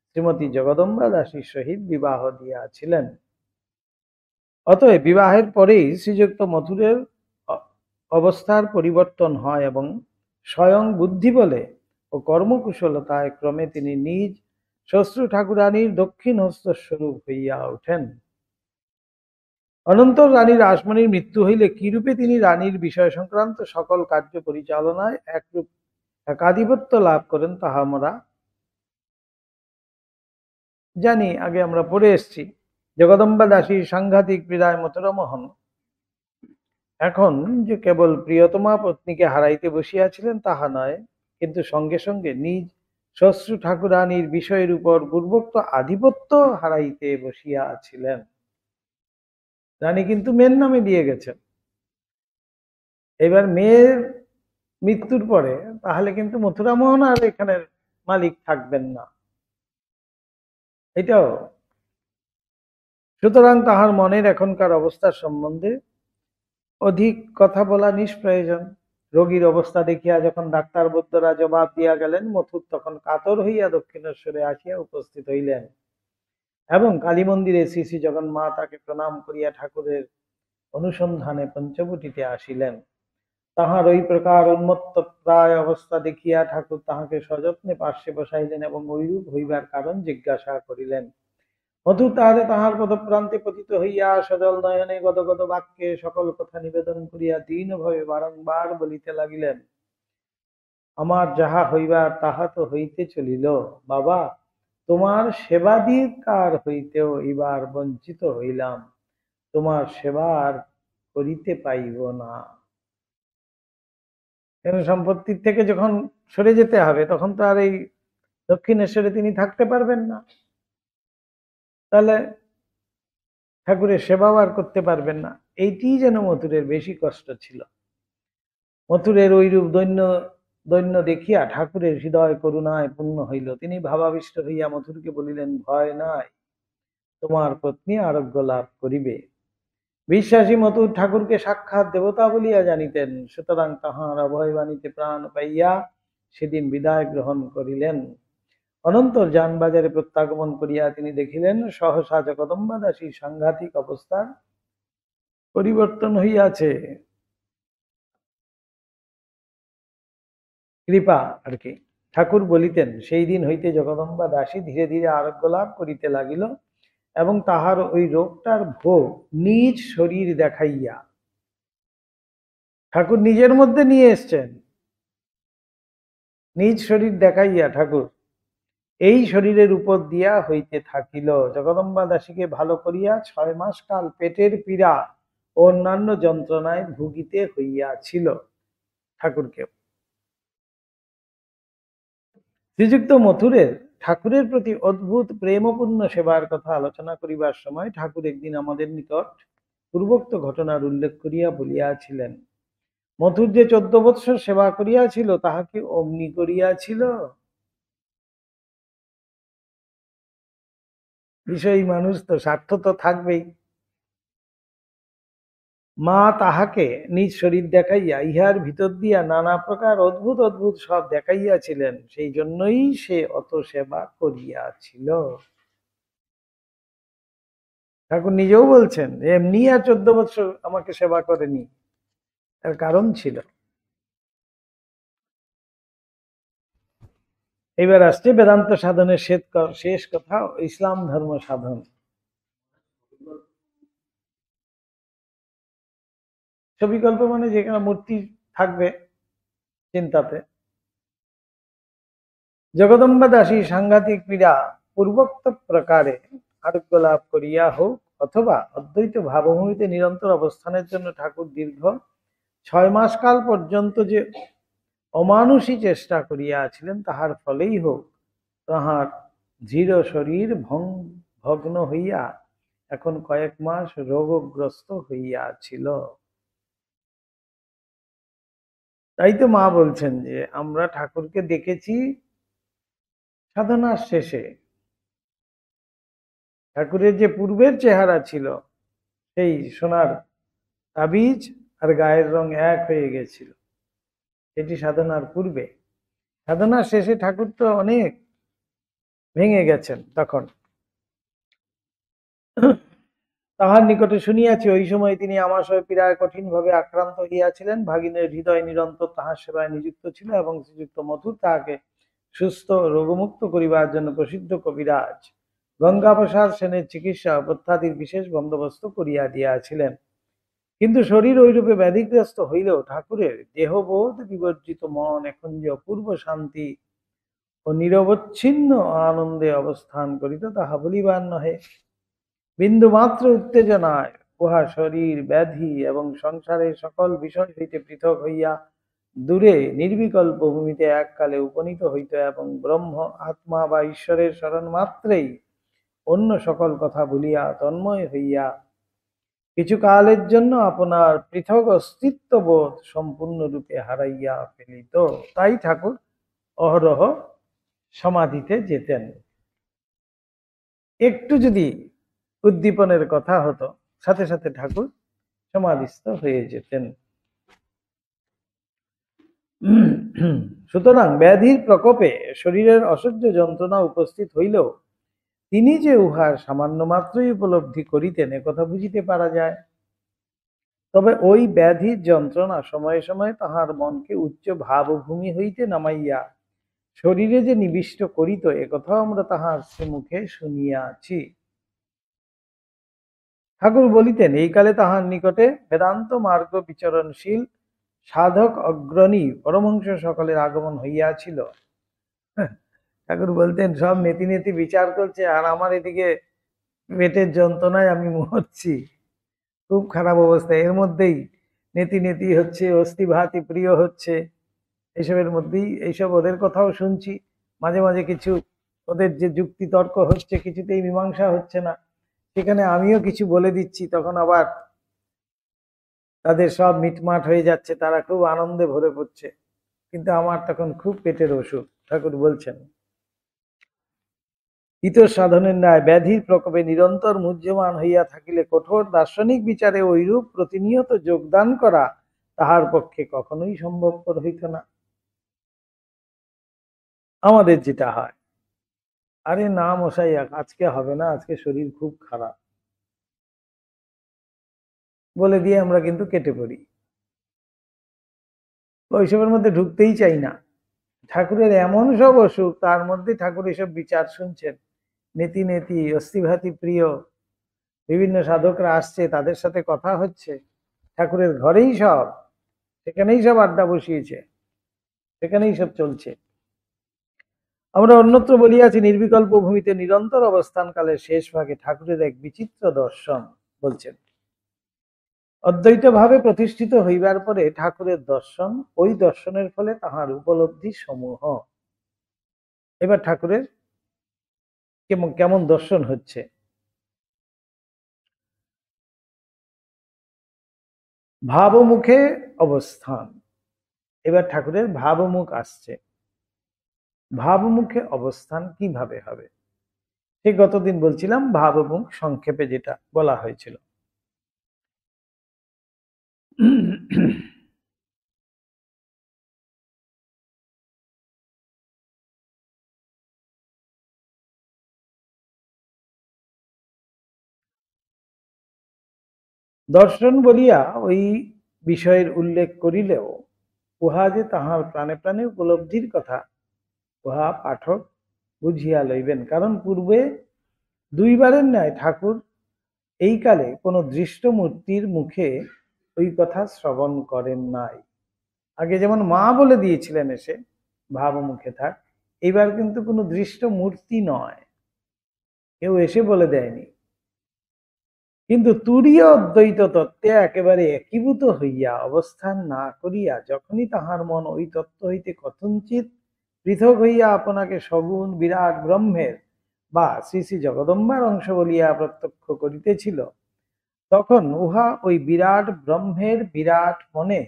শ্রীমতী জগদম্বা দাসীর সহিত বিবাহ দিয়াছিলেন। অতএব বিবাহের পরেই শ্রীযুক্ত মথুরের অবস্থার পরিবর্তন হয় এবং স্বয়ং বুদ্ধি বলে ও কর্মকুশলতায় ক্রমে তিনি নিজ শ্বশ্রু ঠাকুরানীর দক্ষিণ হস্তস্বরূপ হইয়া ওঠেন। অনন্তর রানী রাসমণির মৃত্যু হইলে কিরূপে তিনি রানীর বিষয় সংক্রান্ত সকল কার্য পরিচালনায় একরূপ একাধিপত্য লাভ করেন তাহা আমরা জানি, আগে আমরা পড়ে এসছি। জগদম্বা দাসীর সাংঘাতিক পীড়ায় মথুরমোহন এখন যে কেবল প্রিয়তমা পত্নীকে হারাইতে বসিয়াছিলেন তাহা নয়, কিন্তু সঙ্গে সঙ্গে নিজ শ্বশ্রু ঠাকুরানীর বিষয়ের উপর পূর্বোক্ত আধিপত্য হারাইতে বসিয়াছিলেন। রানী কিন্তু মেয়ের নামে দিয়ে গেছেন, এবার মেয়ের মৃত্যুর পরে তাহলে কিন্তু মথুরামোহন আর এখানের মালিক থাকবেন না, এটাও। সুতরাং তাহার মনের এখনকার অবস্থার সম্বন্ধে অধিক কথা বলা নিষ্প্রয়োজন। রোগীর অবস্থা দেখিয়া যখন ডাক্তার বৈদ্যরা জবাব দিয়া গেলেন, মথুর তখন কাতর হইয়া দক্ষিণেশ্বরে আসিয়া উপস্থিত হইলেন এবং কালী মন্দিরে শ্রী শ্রী জগন্মাতাকে প্রণাম করিয়া ঠাকুরের অনুসন্ধানে পঞ্চবটিতে আসিলেন। তাহার ওই প্রকার উন্মত্ত প্রায় অবস্থা দেখিয়া ঠাকুর তাহাকে সযত্নে পার্শ্বে বসাইলেন এবং ঐরূপ হইবার কারণ জিজ্ঞাসা করিলেন। মধু তাহারে তাহার পদপ্রান্তে পতিত হইয়া সজল নয়নে গদগদ বাক্যে সকল কথা নিবেদন করিয়া দীনভাবে বারংবার বলিতে লাগিলেন, আমার যাহা হইবার তাহা তো হইতে চলিল, বাবা তোমার সেবাধিকার হইতেও এবার বঞ্চিত হইলাম, তোমার সেবা আর করিতে পাইব না। কেন সম্পত্তির থেকে যখন সরে যেতে হবে তখন তো আর এই দক্ষিণেশ্বরে তিনি থাকতে পারবেন না, তাহলে ঠাকুরের সেবাও আর করতে পারবেন না। এইটি যেন মথুরের বেশি কষ্ট ছিল। মথুরের ওইরূপ দৈন্য দেখিয়া ঠাকুরের হৃদয় করুণায় পূর্ণ হইল। তিনি ভাবাবিষ্ট হইয়া মথুরকে বলিলেন, ভয় নাই, তোমার পত্নী আরোগ্য লাভ করিবে। বিশ্বাসী মথুর ঠাকুরকে সাক্ষাৎ দেবতা বলিয়া জানিতেন, সুতরাং তাহার অভয়বাণীতে প্রাণ পাইয়া সেদিন বিদায় গ্রহণ করিলেন। অনন্তর যানবাজারে প্রত্যাগমন করিয়া তিনি দেখিলেন সহসা জগদম্বা দাসী সাংঘাতিক অবস্থার পরিবর্তন হইয়াছে। কৃপা আর কি। ঠাকুর বলিতেন, সেই দিন হইতে জগদম্বা দাসী ধীরে ধীরে আরোগ্য লাভ করিতে লাগিল এবং তাহার ওই রোগটার ভোগ নিজ শরীর দেখাইয়া ঠাকুর নিজের মধ্যে নিয়ে এসছেন। নিজ শরীর দেখাইয়া ঠাকুর এই শরীরের উপর দিয়া হইতে থাকিল। জগদম্বা দাসীকে ভালো করিয়া 6 মাস কাল পেটের পীড়া ও অন্যান্য যন্ত্রণায় ভুগিতে হইয়াছিল ঠাকুরকে। শ্রীযুক্ত মথুরের ঠাকুরের প্রতি অদ্ভুত প্রেমপূর্ণ সেবার কথা আলোচনা করিবার সময় ঠাকুর একদিন আমাদের নিকট পূর্বোক্ত ঘটনার উল্লেখ করিয়া বলিয়াছিলেন, মথুর যে 14 বৎসর সেবা করিয়াছিল তাহা কি অমনি করিয়াছিল? বিষয়ী মানুষ তো, স্বার্থ তো থাকবেই। মা তাহাকে নিজ শরীর দেখাইয়া ইহার ভিতর দিয়া নানা প্রকার অদ্ভুত অদ্ভুত সব দেখাইয়াছিলেন, সেই জন্যই সে অত সেবা করিয়াছিল। ঠাকুর নিজেও বলছেন এমনি আর 14 বছর আমাকে সেবা করেনি, তার কারণ ছিল। এবার আসছে বেদান্ত সাধনের শেষ কথা, ইসলাম ধর্ম সাধন। ছবিকল্প মানে যেখানে মূর্তি থাকবে চিন্তাতে। জগদম্বা দাসী সাংঘাতিক পীড়া পূর্বোক্ত প্রকারে আরোগ্য লাভ করিয়া হোক অথবা অদ্বৈত ভাবভূমিতে নিরন্তর অবস্থানের জন্য ঠাকুর দীর্ঘ 6 মাস কাল পর্যন্ত যে অমানুষী চেষ্টা করিয়াছিলেন তাহার ফলেই হোক, তাহার ধীর শরীর ভগ্ন হইয়া এখন কয়েক মাস রোগগ্রস্ত হইয়াছিল। তাই তো মা বলছেন যে আমরা ঠাকুরকে দেখেছি সাধনার শেষে। ঠাকুরের যে পূর্বের চেহারা ছিল, সেই সোনার তাবিজ আর গায়ের রং এক হয়ে গেছিল, এটি সাধনার পূর্বে। সাধনার শেষে ঠাকুর তো অনেক ভেঙে গেছেন। তখন তাহার নিকটে শুনিয়াছি ওই সময় তিনি আমাশয় পীড়ায় কঠিন ভাবে আক্রান্ত হইয়াছিলেন। ভাগিনের হৃদয় নিরন্তর তাহার সেবায় নিযুক্ত ছিল এবং শ্রীযুক্ত মথুর তাহাকে সুস্থ রোগমুক্ত করিবার জন্য প্রসিদ্ধ কবিরাজ গঙ্গাপ্রসাদ সেনের চিকিৎসা অপত্যাদির বিশেষ বন্দোবস্ত করিয়া দিয়াছিলেন। কিন্তু শরীর ওইরূপে ব্যাধিগ্রস্ত হইলেও ঠাকুরের দেহবোধ বিবর্জিত মন এখন যে অপূর্ব শান্তি ও নিরবচ্ছিন্ন আনন্দে অবস্থান করিত তাহা বলিবার নহে। বিন্দুমাত্র উত্তেজনায় উহা শরীর ব্যাধি এবং সংসারের সকল বিষয় হইতে পৃথক হইয়া দূরে নির্বিকল্প ভূমিতে এককালে উপনীত হইত এবং ব্রহ্ম আত্মা বা ঈশ্বরের স্মরণ মাত্রেই অন্য সকল কথা ভুলিয়া তন্ময় হইয়া কিছু কালের জন্য আপনার পৃথক অস্তিত্ববোধ সম্পূর্ণরূপে হারাইয়া ফেলিত। তাই ঠাকুর অহরহ সমাধিতে যেতেন। একটু যদি উদ্দীপনের কথা হতো, সাথে সাথে ঠাকুর সমাধিস্থ হয়ে যেতেন। সুতরাং ব্যাধির প্রকোপে শরীরের অসহ্য যন্ত্রণা উপস্থিত হইলেও তিনি যে উহার সামান্য মাত্রই উপলব্ধি করিতেন একথা বুঝিতে পারা যায়। তবে ওই ব্যাধির যন্ত্রণা সময়ে সময়ে তাহার মনকে উচ্চ ভাবভূমি হইতে নামাইয়া শরীরে যে নিবিষ্ট করিত একথাও আমরা তাহার মুখে শুনিয়াছি। ঠাকুর বলিতেন, এই কালে তাহার নিকটে বেদান্ত মার্গ বিচরণশীল সাধক অগ্রণী পরমহংস সকলের আগমন হইয়াছিল। ঠাকুর বলতেন, সব নেতি নেতি বিচার করছে আর আমার এদিকে পেটের যন্ত্রণায় আমি মরছি, খুব খারাপ অবস্থা। এর মধ্যেই নেতি নেতি হচ্ছে, অস্থিভাতি প্রিয় হচ্ছে, এইসবের মধ্যেই এইসব ওদের কথাও শুনছি। মাঝে মাঝে কিছু ওদের যে যুক্তি তর্ক হচ্ছে কিছুতেই মীমাংসা হচ্ছে না, সেখানে আমিও কিছু বলে দিচ্ছি, তখন আবার তাদের সব মিটমাট হয়ে যাচ্ছে, তারা খুব আনন্দে ভরে পড়ছে, কিন্তু আমার তখন খুব পেটের অসুখ। ঠাকুর বলছেন, ইতর সাধনের ন্যায় ব্যাধির প্রকোপে নিরন্তর মুহ্যমান হইয়া থাকিলে কঠোর দার্শনিক বিচারে ঐরূপ প্রতিনিয়ত যোগদান করা তাহার পক্ষে কখনোই সম্ভবপর হইত না। আমাদের যেটা হয়, আরে না মশাই আজকে হবে না, আজকে শরীর খুব খারাপ বলে দিয়ে আমরা কিন্তু কেটে পড়ি, ওইসবের মধ্যে ঢুকতেই চাই না। ঠাকুরের এমন সব অসুখ, তার মধ্যে ঠাকুর এসব বিচার শুনছেন। নেতি নেতি অস্থিভাতি প্রিয় বিভিন্ন সাধকরা আসছে, তাদের সাথে কথা হচ্ছে, ঠাকুরের ঘরেই সব, সেখানেই সব আড্ডা বসিয়েছে, সেখানেই সব চলছে। আমরা অন্যত্র বলিয়াছি, নির্বিকল্প ভূমিতে নিরন্তর অবস্থানকালে শেষ ভাগে ঠাকুরের এক বিচিত্র দর্শন। বলছেন, অদ্বৈত ভাবে প্রতিষ্ঠিত হইবার পরে ঠাকুরের দর্শন, ওই দর্শনের ফলে তাহার উপলব্ধি সমূহ। এবার ঠাকুরের কেমন কেমন দর্শন হচ্ছে। ভাবমুখে অবস্থান, এবার ঠাকুরের ভাবমুখ আসছে। ভাবমুখে অবস্থান কিভাবে হবে, ঠিক গতদিন বলছিলাম, ভাবমুখ সংক্ষেপে যেটা বলা হয়েছিল। দর্শন বলিয়া ওই বিষয়ের উল্লেখ করিলেও উহা যে তাহার প্রাণে প্রাণে উপলব্ধির কথা, উহা পাঠক বুঝিয়া লইবেন। কারণ পূর্বে দুইবারের ন্যায় ঠাকুর এই কালে কোনো দৃষ্ট মূর্তির মুখে ওই কথা শ্রবণ করেন নাই। আগে যেমন মা বলে দিয়েছিলেন এসে ভাবমুখে থাক, এইবার কিন্তু কোনো দৃষ্ট মূর্তি নয়, কেউ এসে বলে দেয়নি। কিন্তু তুরীয় অদ্বৈত তত্ত্বে একেবারে একীভূত হইয়া অবস্থান না করিয়া যখনই তাহার মন ওই তত্ত্ব হইতে কথঞ্চিত পৃথক হইয়া আপনাকে সগুণ বিরাট ব্রহ্মের বা শ্রী শ্রী জগদম্বার অংশ বলিয়া প্রত্যক্ষ করিতেছিল, তখন উহা ওই বিরাট ব্রহ্মের বিরাট মনে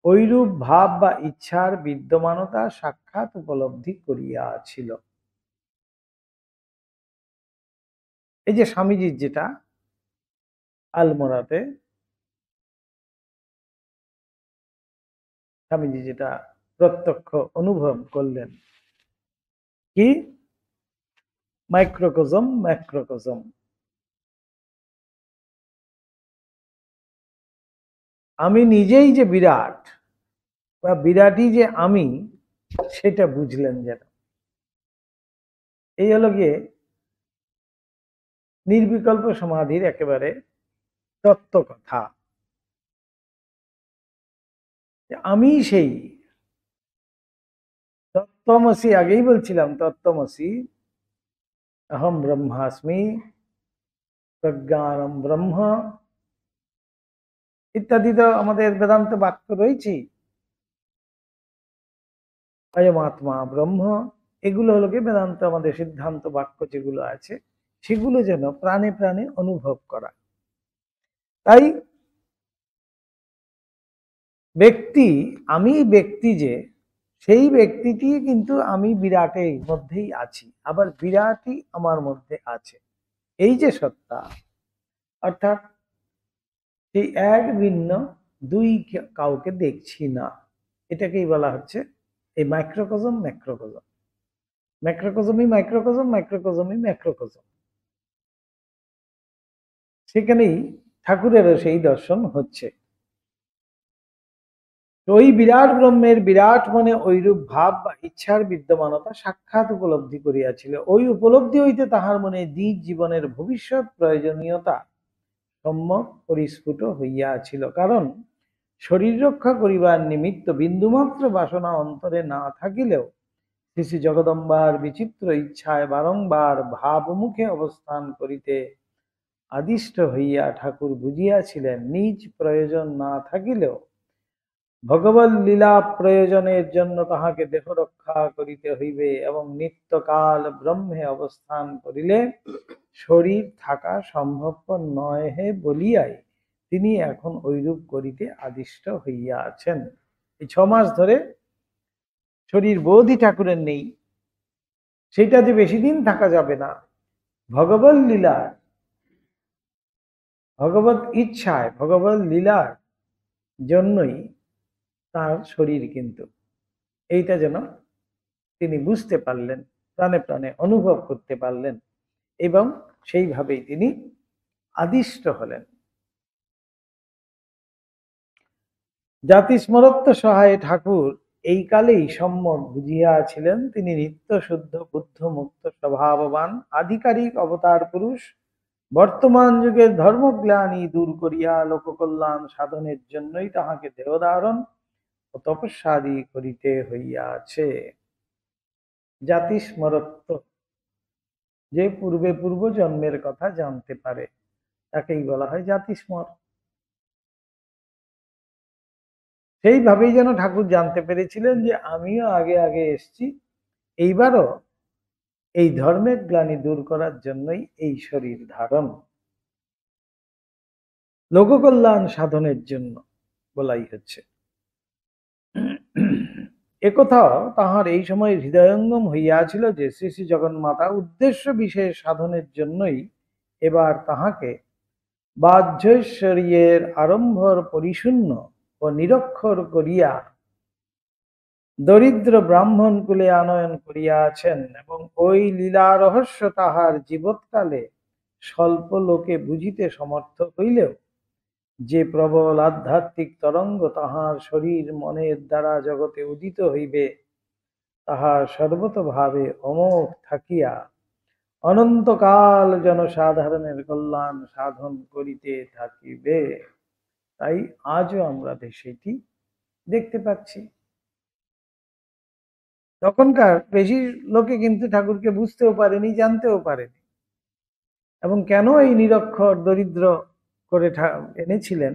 ঐরূপ ভাব বা ইচ্ছার বিদ্যমানতা সাক্ষাৎ উপলব্ধি করিয়াছিল। এই যে স্বামীজির যেটা আলমোড়াতে স্বামীজি যেটা প্রত্যক্ষ অনুভব করলেন, কি মাইক্রোকোজম ম্যাক্রোকোজম, আমি নিজেই যে বিরাট বা বিরাটই যে আমি, সেটা বুঝলেন যেন। এই হলো গিয়ে নির্বিকল্প সমাধির একেবারে তত্ত্ব কথা। আমি সেই তত্ত্বমসি, আগেই বলছিলাম তত্ত্বমসি অহম ব্রহ্মাস্মি প্রজ্ঞানম ব্রহ্ম ইত্যাদি তো আমাদের বেদান্ত বাক্য রয়েছে। অয়মাত্মা ব্রহ্ম, এগুলো হলো কি বেদান্ত আমাদের সিদ্ধান্ত বাক্য যেগুলো আছে, সেগুলো যেন প্রাণে প্রাণে অনুভব করা। তাই ব্যক্তি, আমি ব্যক্তি যে, সেই ব্যক্তিটি কিন্তু আমি বিরাটের মধ্যেই আছি, আবার বিরাটই আমার মধ্যে আছে। এই যে সত্তা, অর্থাৎ সেই এক ভিন্ন দুই কাউকে দেখছি না। এটাকেই বলা হচ্ছে এই মাইক্রোকজম ম্যাক্রোকজম, ম্যাক্রোকজমই মাইক্রোকজম, মাইক্রোকজমই ম্যাক্রোকজম। সেখানেই ঠাকুরেরও সেই দর্শন হচ্ছে। ওই বিরাট ব্রহ্মের বিরাট মনে ঐরূপ ভাব বা ইচ্ছার বিদ্যমানতা সাক্ষাৎ উপলব্ধি করিয়াছিল। ওই উপলব্ধি হইতে তাহার মনে নিজ জীবনের ভবিষ্যৎ প্রয়োজনীয়তা সম্যক পরিস্ফুট হইয়াছিল। কারণ শরীর রক্ষা করিবার নিমিত্ত বিন্দুমাত্র বাসনা অন্তরে না থাকিলেও শ্রী শ্রী জগদম্বার বিচিত্র ইচ্ছায় বারংবার ভাবমুখে অবস্থান করিতে আদিষ্ট হইয়া ঠাকুর বুঝিয়াছিলেন, নিজ প্রয়োজন না থাকিলেও ভগবৎ লীলা প্রয়োজনের জন্য তাহাকে দেহ রক্ষা করিতে হইবে এবং নিত্যকাল ব্রহ্মে অবস্থান করিলে শরীর থাকা সম্ভবপর নয় হে বলিয়াই তিনি এখন ঐরূপ করিতে আদিষ্ট হইয়াছেন। এই 6 মাস ধরে শরীর বোধই ঠাকুরের নেই, সেটা যে বেশি দিন থাকা যাবে না। ভগবৎ লীলার, ভগবৎ ইচ্ছায়, ভগবৎ লীলার জন্যই তার শরীর, কিন্তু এইটা যেন তিনি বুঝতে পারলেন, প্রাণে প্রাণে অনুভব করতে পারলেন এবং সেইভাবেই তিনি আদিষ্ট হলেন। জাতি স্মরত্ব সহায়ে ঠাকুর এই কালেই সম্যক বুঝিয়াছিলেন তিনি নিত্য শুদ্ধ বুদ্ধ মুক্ত স্বভাববান আধিকারিক অবতার পুরুষ, বর্তমান যুগের ধর্মগ্লানি দূর করিয়া লোককল্যাণ সাধনের জন্যই তাহাকে দেহধারণ ও তপস্যাদি করিতে হইয়াছে। জাতি স্মরত্ব, যে পূর্বে পূর্ব জন্মের কথা জানতে পারে তাকেই বলা হয় জাতি স্মর। সেইভাবেই যেন ঠাকুর জানতে পেরেছিলেন যে আমিও আগে আগে এসছি, এইবারও এই ধর্মের গ্লানি দূর করার জন্যই এই শরীর ধারণ, লোককল্যাণ সাধনের জন্য বলাই হচ্ছে। একথাও তাহার এই সময় হৃদয়ঙ্গম হইয়াছিল যে শ্রী শ্রী জগন্মাতা উদ্দেশ্য বিশেষ সাধনের জন্যই এবার তাহাকে বাহ্যৈশ্বর্যের আরম্ভর পরিশূন্য ও নিরক্ষর করিয়া দরিদ্র ব্রাহ্মণ কুলে আনয়ন করিয়াছেন এবং ওই লীলা রহস্য তাহার জীবৎকালে স্বল্প লোকে বুঝিতে সমর্থ হইলেও যে প্রবল আধ্যাত্মিক তরঙ্গ তাহার শরীর মনের দ্বারা জগতে উদিত হইবে তাহার সর্বতভাবে অমোঘ থাকিয়া অনন্তকাল জনসাধারণের কল্যাণ সাধন করিতে থাকিবে। তাই আজও আমরা সেটি দেখতে পাচ্ছি। তখনকার বেশি লোকে কিন্তু ঠাকুরকে বুঝতেও পারেনি, জানতেও পারেনি, এবং কেন এই নিরক্ষর দরিদ্র করে এনেছিলেন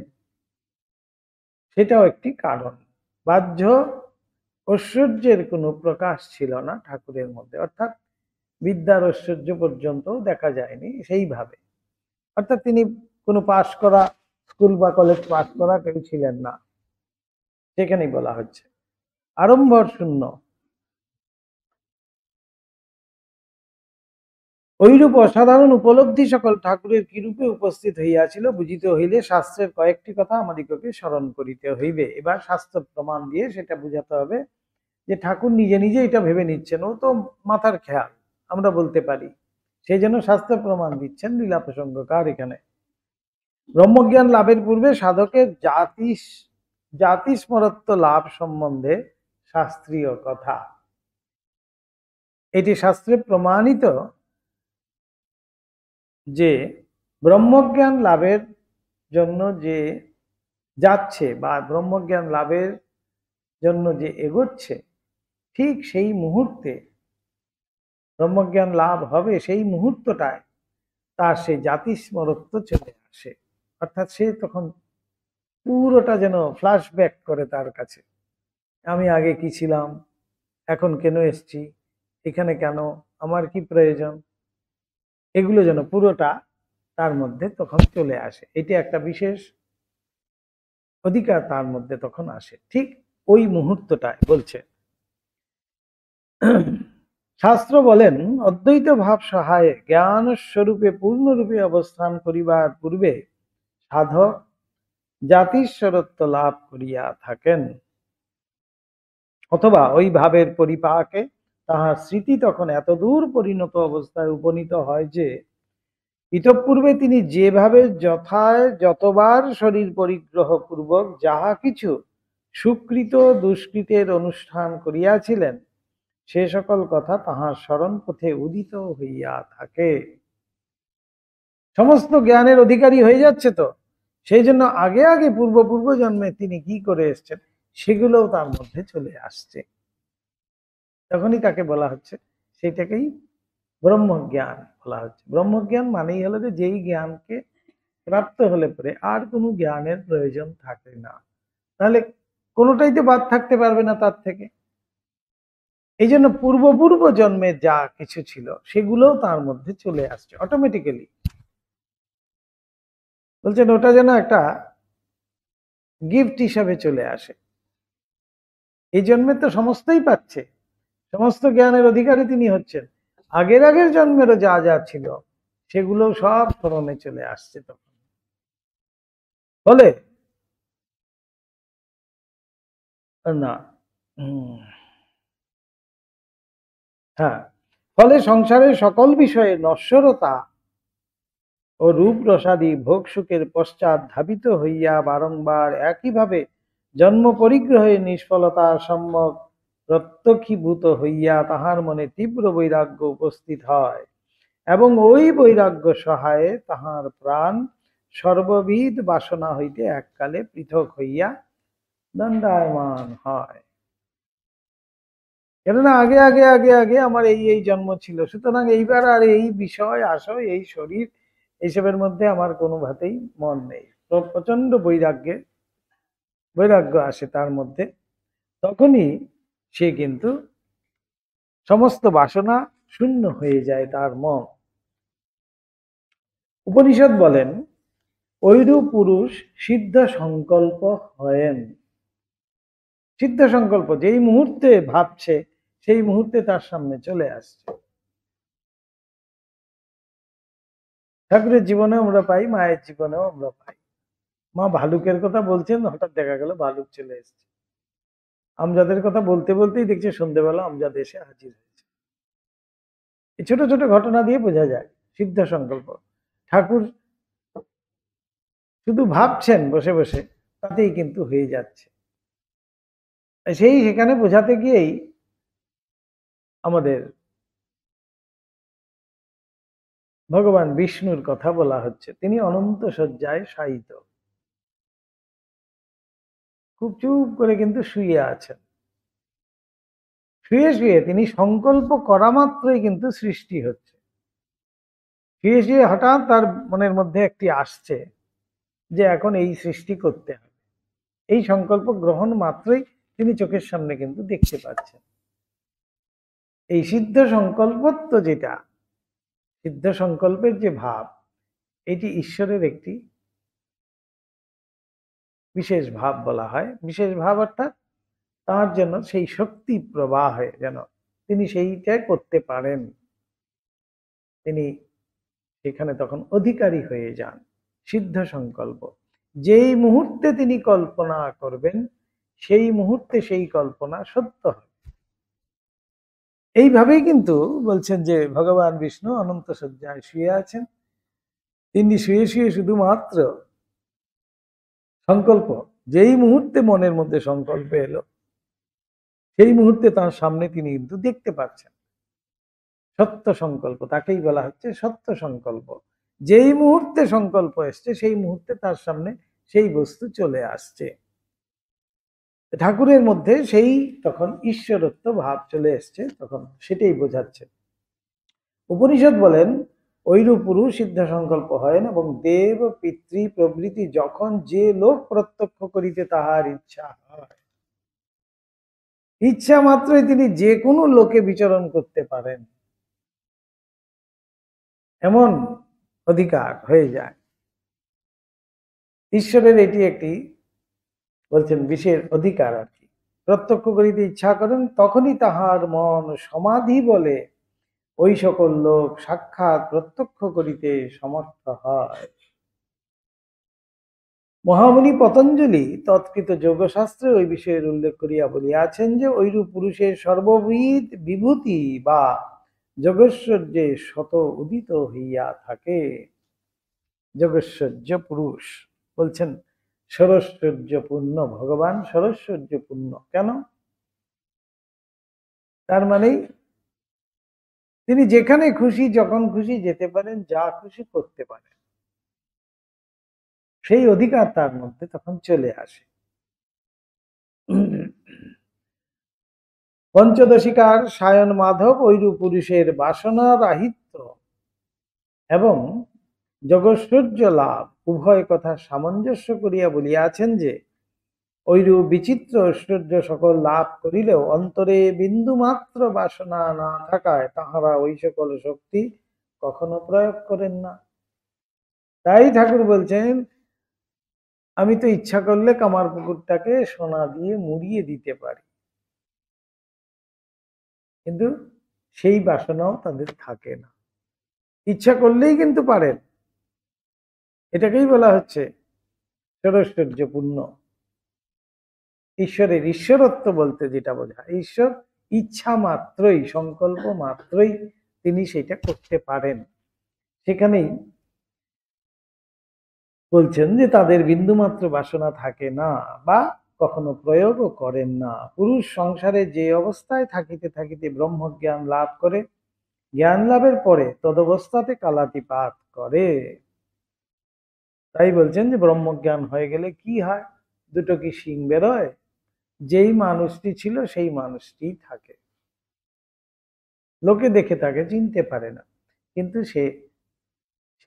সেটাও একটি কারণ। বাহ্য ঐশ্বর্যের কোনো প্রকাশ ছিল না ঠাকুরের মধ্যে, অর্থাৎ বিদ্যার ঐশ্বর্য পর্যন্ত দেখা যায়নি সেইভাবে, অর্থাৎ তিনি কোনো পাশ করা স্কুল বা কলেজ পাশ করা কেউ ছিলেন না, সেখানেই বলা হচ্ছে আড়ম্বর শূন্য। ঐরূপ অসাধারণ উপলব্ধি সকল ঠাকুরের কিরূপে উপস্থিত হইয়াছিল বুঝিতে হইলে শাস্ত্রের কয়েকটি কথা আমাদিগকে স্মরণ করিতে হইবে। এবার শাস্ত্র প্রমাণ দিয়ে সেটা বুঝাতে হবে যে ঠাকুর নিজে নিজে এটা ভেবে নিচ্ছেন, ও তো মাথার খেয়াল আমরা বলতে পারি, সেই জন্য শাস্ত্র প্রমাণ দিচ্ছেন লীলা প্রসঙ্গকার এখানে। ব্রহ্মজ্ঞান লাভের পূর্বে সাধকের জাতি স্মরত্ব লাভ সম্বন্ধে শাস্ত্রীয় কথা, এটি শাস্ত্রে প্রমাণিত যে ব্রহ্মজ্ঞান লাভের জন্য যে যাচ্ছে বা ব্রহ্মজ্ঞান লাভের জন্য যে এগোচ্ছে, ঠিক সেই মুহূর্তে ব্রহ্মজ্ঞান লাভ হবে, সেই মুহূর্তটায় তার সেই জাতি স্মরত্ব চলে আসে, অর্থাৎ সে তখন পুরোটা যেন ফ্ল্যাশব্যাক করে তার কাছে, আমি আগে কি ছিলাম, এখন কেন এসছি, এখানে কেন, আমার কি প্রয়োজন, এগুলো যেন পুরোটা তার মধ্যে তখন চলে আসে। এটি একটা বিশেষ অধিকার তার মধ্যে তখন আসে, ঠিক ওই মুহূর্তটায় বলছে। শাস্ত্র বলেন অদ্বৈত ভাব সহায়ে জ্ঞান স্বরূপে পূর্ণরূপে অবস্থান করিবার পূর্বে সাধক জাতিশ্বরত্ব লাভ করিয়া থাকেন, অথবা ওই ভাবের পরিপাকে তাহার স্মৃতি তখন এত দূর পরিণত অবস্থায় উপনীত হয় যে ইতঃপূর্বে তিনি যেভাবে যথায় যতবার শরীর পরিগ্রহ পূর্বক যাহা কিছু সুকৃত দুষ্কৃতের অনুষ্ঠান করিয়াছিলেন, সে সকল কথা তাহার স্মরণ পথে উদিত হইয়া থাকে। সমস্ত জ্ঞানের অধিকারী হয়ে যাচ্ছে তো, সেই জন্য আগে আগে পূর্ব জন্মে তিনি কি করে এসছেন সেগুলোও তার মধ্যে চলে আসছে। তখনই তাকে বলা হচ্ছে, সেটাকেই ব্রহ্মজ্ঞান বলা হচ্ছে। ব্রহ্মজ্ঞান মানেই হলো যে যেই জ্ঞানকে প্রাপ্ত হলে পরে আর কোনো জ্ঞানের প্রয়োজন থাকে না, তাহলে কোনোটাই তো বাদ থাকতে পারবে না তার থেকে। এই জন্য পূর্ব জন্মে যা কিছু ছিল সেগুলোও তার মধ্যে চলে আসছে অটোমেটিক্যালি। বলছেন ওটা যেন একটা গিফট হিসাবে চলে আসে। এই জন্মে তো সমস্তই পাচ্ছে, সমস্ত জ্ঞানের অধিকারী তিনি হচ্ছেন। আগের জন্মেরও যা যা ছিল সেগুলো সব স্মরণে চলে আসছে তখন। বলে না, হ্যাঁ, ফলে সংসারের সকল বিষয়ে নশ্বরতা ও রূপ রসাদি ভোগ সুখের পশ্চাৎ ধাবিত হইয়া বারংবার একইভাবে জন্ম পরিগ্রহে নিষ্ফলতা সম্যক প্রত্যক্ষীভূত হইয়া তাহার মনে তীব্র বৈরাগ্য উপস্থিত হয়, এবং ওই বৈরাগ্য সহায়ে তাহার প্রাণ সর্ববিধ বাসনা হইতে এককালে পৃথক হইয়া দণ্ডায়মান হয়। কেননা আগে আগে আগে আগে আমার এই জন্ম ছিল, সুতরাং এইবার আর এই বিষয় আশয় এই শরীর এইসবের মধ্যে আমার কোনো ভাতেই মন নেই। তো প্রচন্ড বৈরাগ্য আসে তার মধ্যে, তখনই সে কিন্তু সমস্ত বাসনা শূন্য হয়ে যায় তার মন। উপনিষদ বলেন ঐরূপ পুরুষ সিদ্ধ সংকল্প হয়েন। সিদ্ধ সংকল্প যেই মুহূর্তে ভাবছে সেই মুহূর্তে তার সামনে চলে আসছে। ঠাকুরের জীবনেও আমরা পাই, মায়ের জীবনেও আমরা পাই। মা ভালুকের কথা বলছেন, হঠাৎ দেখা গেল ভালুক চলে এসছে। আমজাদের কথা বলতে বলতেই দেখছে সন্ধ্যেবেলা আমজাদ এসে হাজির হয়েছে। এই ছোট ছোট ঘটনা দিয়ে বোঝা যায় সিদ্ধ সংকল্প। ঠাকুর শুধু ভাবছেন বসে বসে, তাতেই কিন্তু হয়ে যাচ্ছে। সেখানে বোঝাতে গিয়েই আমাদের ভগবান বিষ্ণুর কথা বলা হচ্ছে। তিনি অনন্ত শয্যায় শায়িত, খুব চুপ করে কিন্তু শুয়ে আছেন। শুয়ে শুয়ে তিনি সংকল্প করা মাত্রই কিন্তু সৃষ্টি হচ্ছে। শুয়ে শুয়ে হঠাৎ তার মনের মধ্যে একটি আসছে যে এখন এই সৃষ্টি করতে হবে। এই সংকল্প গ্রহণ মাত্রই তিনি চোখের সামনে কিন্তু দেখতে পাচ্ছেন। এই সিদ্ধ সংকল্পত্ব যেটা, সিদ্ধ সংকল্পের যে ভাব, এটি ঈশ্বরের একটি বিশেষ ভাব বলা হয়। বিশেষ ভাব অর্থাৎ তার জন্য সেই শক্তি প্রবাহে যেন তিনি সেইটা করতে পারেন, তিনি সেখানে তখন অধিকারী হয়ে যান। সিদ্ধ সংকল্প যেই মুহূর্তে তিনি কল্পনা করবেন সেই মুহূর্তে সেই কল্পনা সত্য হয়। এইভাবেই কিন্তু বলছেন যে ভগবান বিষ্ণু অনন্ত শয্যায় শুয়ে আছেন। তিনি শুয়ে শুয়ে শুধুমাত্র সংকল্প, যেই মুহূর্তে মনের মধ্যে সংকল্প এলো সেই মুহূর্তে তার সামনে তিনি কিন্তু দেখতে পাচ্ছেন। সত্য সংকল্প, তাকেই বলা হচ্ছে সত্য সংকল্প। যেই মুহূর্তে সংকল্প এসছে সেই মুহূর্তে তার সামনে সেই বস্তু চলে আসছে। ঠাকুরের মধ্যে সেই তখন ঈশ্বরত্ব ভাব চলে এসছে, তখন সেটাই বোঝাচ্ছে। উপনিষদ বলেন ঐরূপ পুরুষ সিদ্ধ সংকল্প হয়, এবং দেব পিতৃ প্রভৃতি যখন যে লোক প্রত্যক্ষ করিতে তাহার ইচ্ছা হয়, ইচ্ছা মাত্রই তিনি যে কোনো লোকে বিচরণ করতে পারেন, এমন অধিকার হয়ে যায়। ঈশ্বরের এটি একটি বলছেন বিশেষ অধিকার আর কি। প্রত্যক্ষ করিতে ইচ্ছা করেন তখনই তাহার মন সমাধি বলে ওই সকল লোক সাক্ষাৎ প্রত্যক্ষ করিতে সমর্থ হয়। মহামুনি পতঞ্জলি তৎকৃত যোগশাস্ত্রে ওই বিষয়ের উল্লেখ করিয়া বলিয়াছেন যে ঐরূপ পুরুষের সর্ববিধ বিভূতি বা যোগৈশ্বর্যে শত উদিত হইয়া থাকে। যোগৈশ্বর্য পুরুষ বলছেন ষোড়শ্বর্যপূর্ণ, ভগবান ষোড়শ্বর্যপূর্ণ। কেন? তার মানে তিনি যেখানে খুশি যখন খুশি যেতে পারেন, যা খুশি করতে পারেন, সেই অধিকার তার মধ্যে তখন চলে আসে। পঞ্চদশিকার সায়ন মাধব ঐরূপ পুরুষের বাসনা রাহিত্য এবং যোগৈশ্বর্য লাভ উভয় কথা সামঞ্জস্য করিয়া বলিয়াছেন যে ঐরূপ বিচিত্র ঐশ্বর্য সকল লাভ করিলেও অন্তরে বিন্দুমাত্র বাসনা না থাকায় তাহারা ওই সকল শক্তি কখনো প্রয়োগ করেন না। তাই ঠাকুর বলছেন, আমি তো ইচ্ছা করলে কামার পুকুরটাকে সোনা দিয়ে মুড়িয়ে দিতে পারি, কিন্তু সেই বাসনাও তাদের থাকে না। ইচ্ছা করলেই কিন্তু পারেন। এটাকেই বলা হচ্ছে ষোড়শ্বর্যপূর্ণ। ঈশ্বরের ঈশ্বরত্ব বলতে যেটা বোঝায়, ঈশ্বর ইচ্ছা মাত্রই, সংকল্প মাত্রই তিনি সেটা করতে পারেন। সেখানেই বলছেন যে তাদের বিন্দুমাত্র বাসনা থাকে না বা কখনো প্রয়োগও করেন না। পুরুষ সংসারে যে অবস্থায় থাকিতে থাকিতে ব্রহ্মজ্ঞান লাভ করে, জ্ঞান লাভের পরে তদবস্থাতে কালাতিপাত করে। তাই বলছেন যে ব্রহ্মজ্ঞান হয়ে গেলে কি হয়? দুটো কি শিং বেরোয়? যেই মানুষটি ছিল সেই মানুষটি থাকে, লোকে দেখে তাকে চিনতে পারে না, কিন্তু সে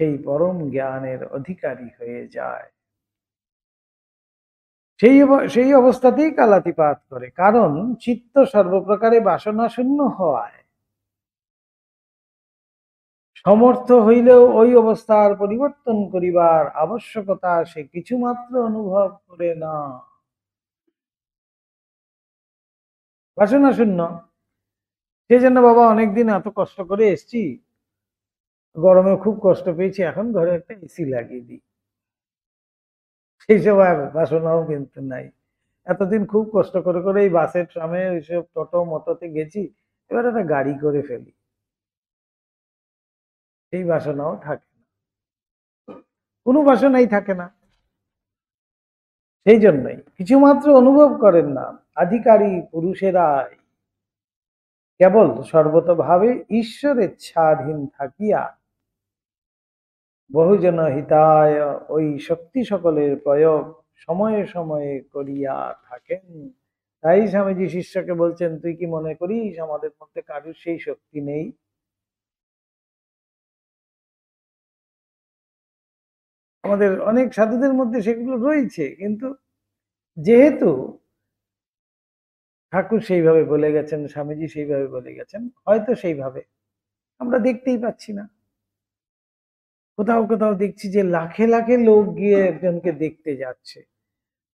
সেই পরম জ্ঞানের অধিকারী হয়ে যায়। সেই অবস্থাতেই কালাতিপাত করে, কারণ চিত্ত সর্বপ্রকারে বাসনা শূন্য হওয়ায় সমর্থ হইলেও ওই অবস্থার পরিবর্তন করিবার আবশ্যকতা সে কিছুমাত্র অনুভব করে না। বাসনা শূন্য, সেই জন্য বাবা অনেকদিন এত কষ্ট করে এসছি, গরমে খুব কষ্ট পেয়েছি, এখন ঘরে একটা এসি লাগিয়ে দিই। সেই সব আর বাসনাও কিন্তু নাই। এতদিন খুব কষ্ট করে করে এই বাসে ট্রামে ওইসব টোটো মোটোতে গেছি, এবার একটা গাড়ি করে ফেলি, সেই বাসনাও থাকে না, কোনো বাসনাই থাকে না। সেই জন্যই কিছুমাত্র অনুভব করেন না আধিকারী পুরুষেরাই কেবল সর্বতভাবে ঈশ্বরেচ্ছাধীন থাকিয়া বহুজন হিতায় ওই শক্তি সকলের প্রয়োগ সময়ে সময়ে করিয়া থাকেন। তাই স্বামীজি শিষ্যকে বলছেন, তুই কি মনে করিস আমাদের মধ্যে কারুর সেই শক্তি নেই? আমাদের অনেক সাধুদের মধ্যে সেগুলো রয়েছে, কিন্তু যেহেতু ঠাকুর সেইভাবে বলে গেছেন, স্বামীজি সেইভাবে বলে গেছেন, হয়তো সেইভাবে আমরা দেখতেই পাচ্ছি না। কোথাও কোথাও দেখছি যে লাখে লাখে লোক গিয়ে একজনকে দেখতে যাচ্ছে,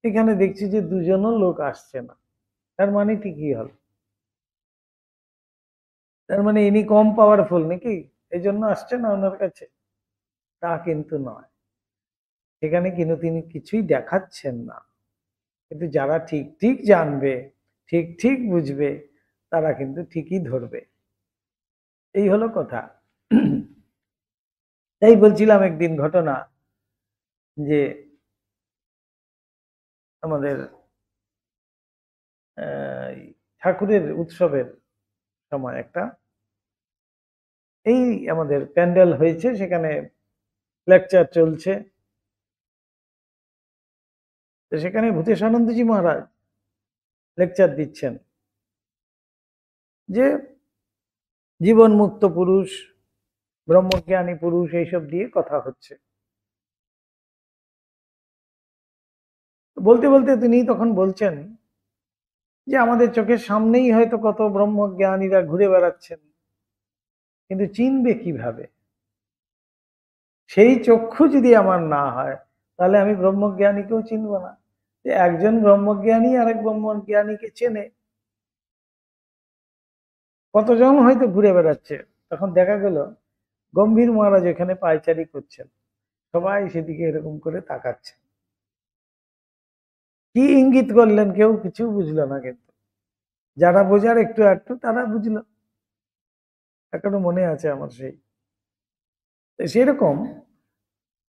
এখানে দেখছি যে দুজনও লোক আসছে না। তার মানে কি হল? তার মানে ইনি কম পাওয়ারফুল নাকি, এই জন্য আসছে না ওনার কাছে? তা কিন্তু নয়। সেখানে কিন্তু তিনি কিছুই দেখাচ্ছেন না, কিন্তু যারা ঠিক ঠিক জানবে, ঠিক ঠিক বুঝবে, তারা কিন্তু ঠিকই ধরবে। এই হলো কথা। তাই বলছিলাম একদিন ঘটনা, যে আমাদের ঠাকুরের উৎসবের সময় একটা এই আমাদের প্যান্ডেল হয়েছে, সেখানে লেকচার চলছে। তো সেখানে ভূতেশানন্দজি মহারাজ লেকচার দিচ্ছেন যে জীবন মুক্ত পুরুষ, ব্রহ্মজ্ঞানী পুরুষ, এইসব দিয়ে কথা হচ্ছে। বলতে বলতে তিনি তখন বলছেন যে আমাদের চোখের সামনেই হয়তো কত ব্রহ্মজ্ঞানীরা ঘুরে বেড়াচ্ছেন, কিন্তু চিনবে কিভাবে? সেই চক্ষু যদি আমার না হয়, তাহলে আমি ব্রহ্মজ্ঞানীকেও চিনব না। যে একজন ব্রহ্মজ্ঞানী আরেক ব্রহ্মজ্ঞানীকে চেনে, কতজন হয়তো ঘুরে বেড়াচ্ছে। তখন দেখা গেল গম্ভীর মহারাজ এখানে পায়চারি করছেন, সবাই সেদিকে এরকম করে তাকাচ্ছে। কি ইঙ্গিত করলেন কেউ কিছু বুঝলো না, কিন্তু যারা বোঝার একটু একটু তারা বুঝলো। এখনো মনে আছে আমার সেই। সেরকম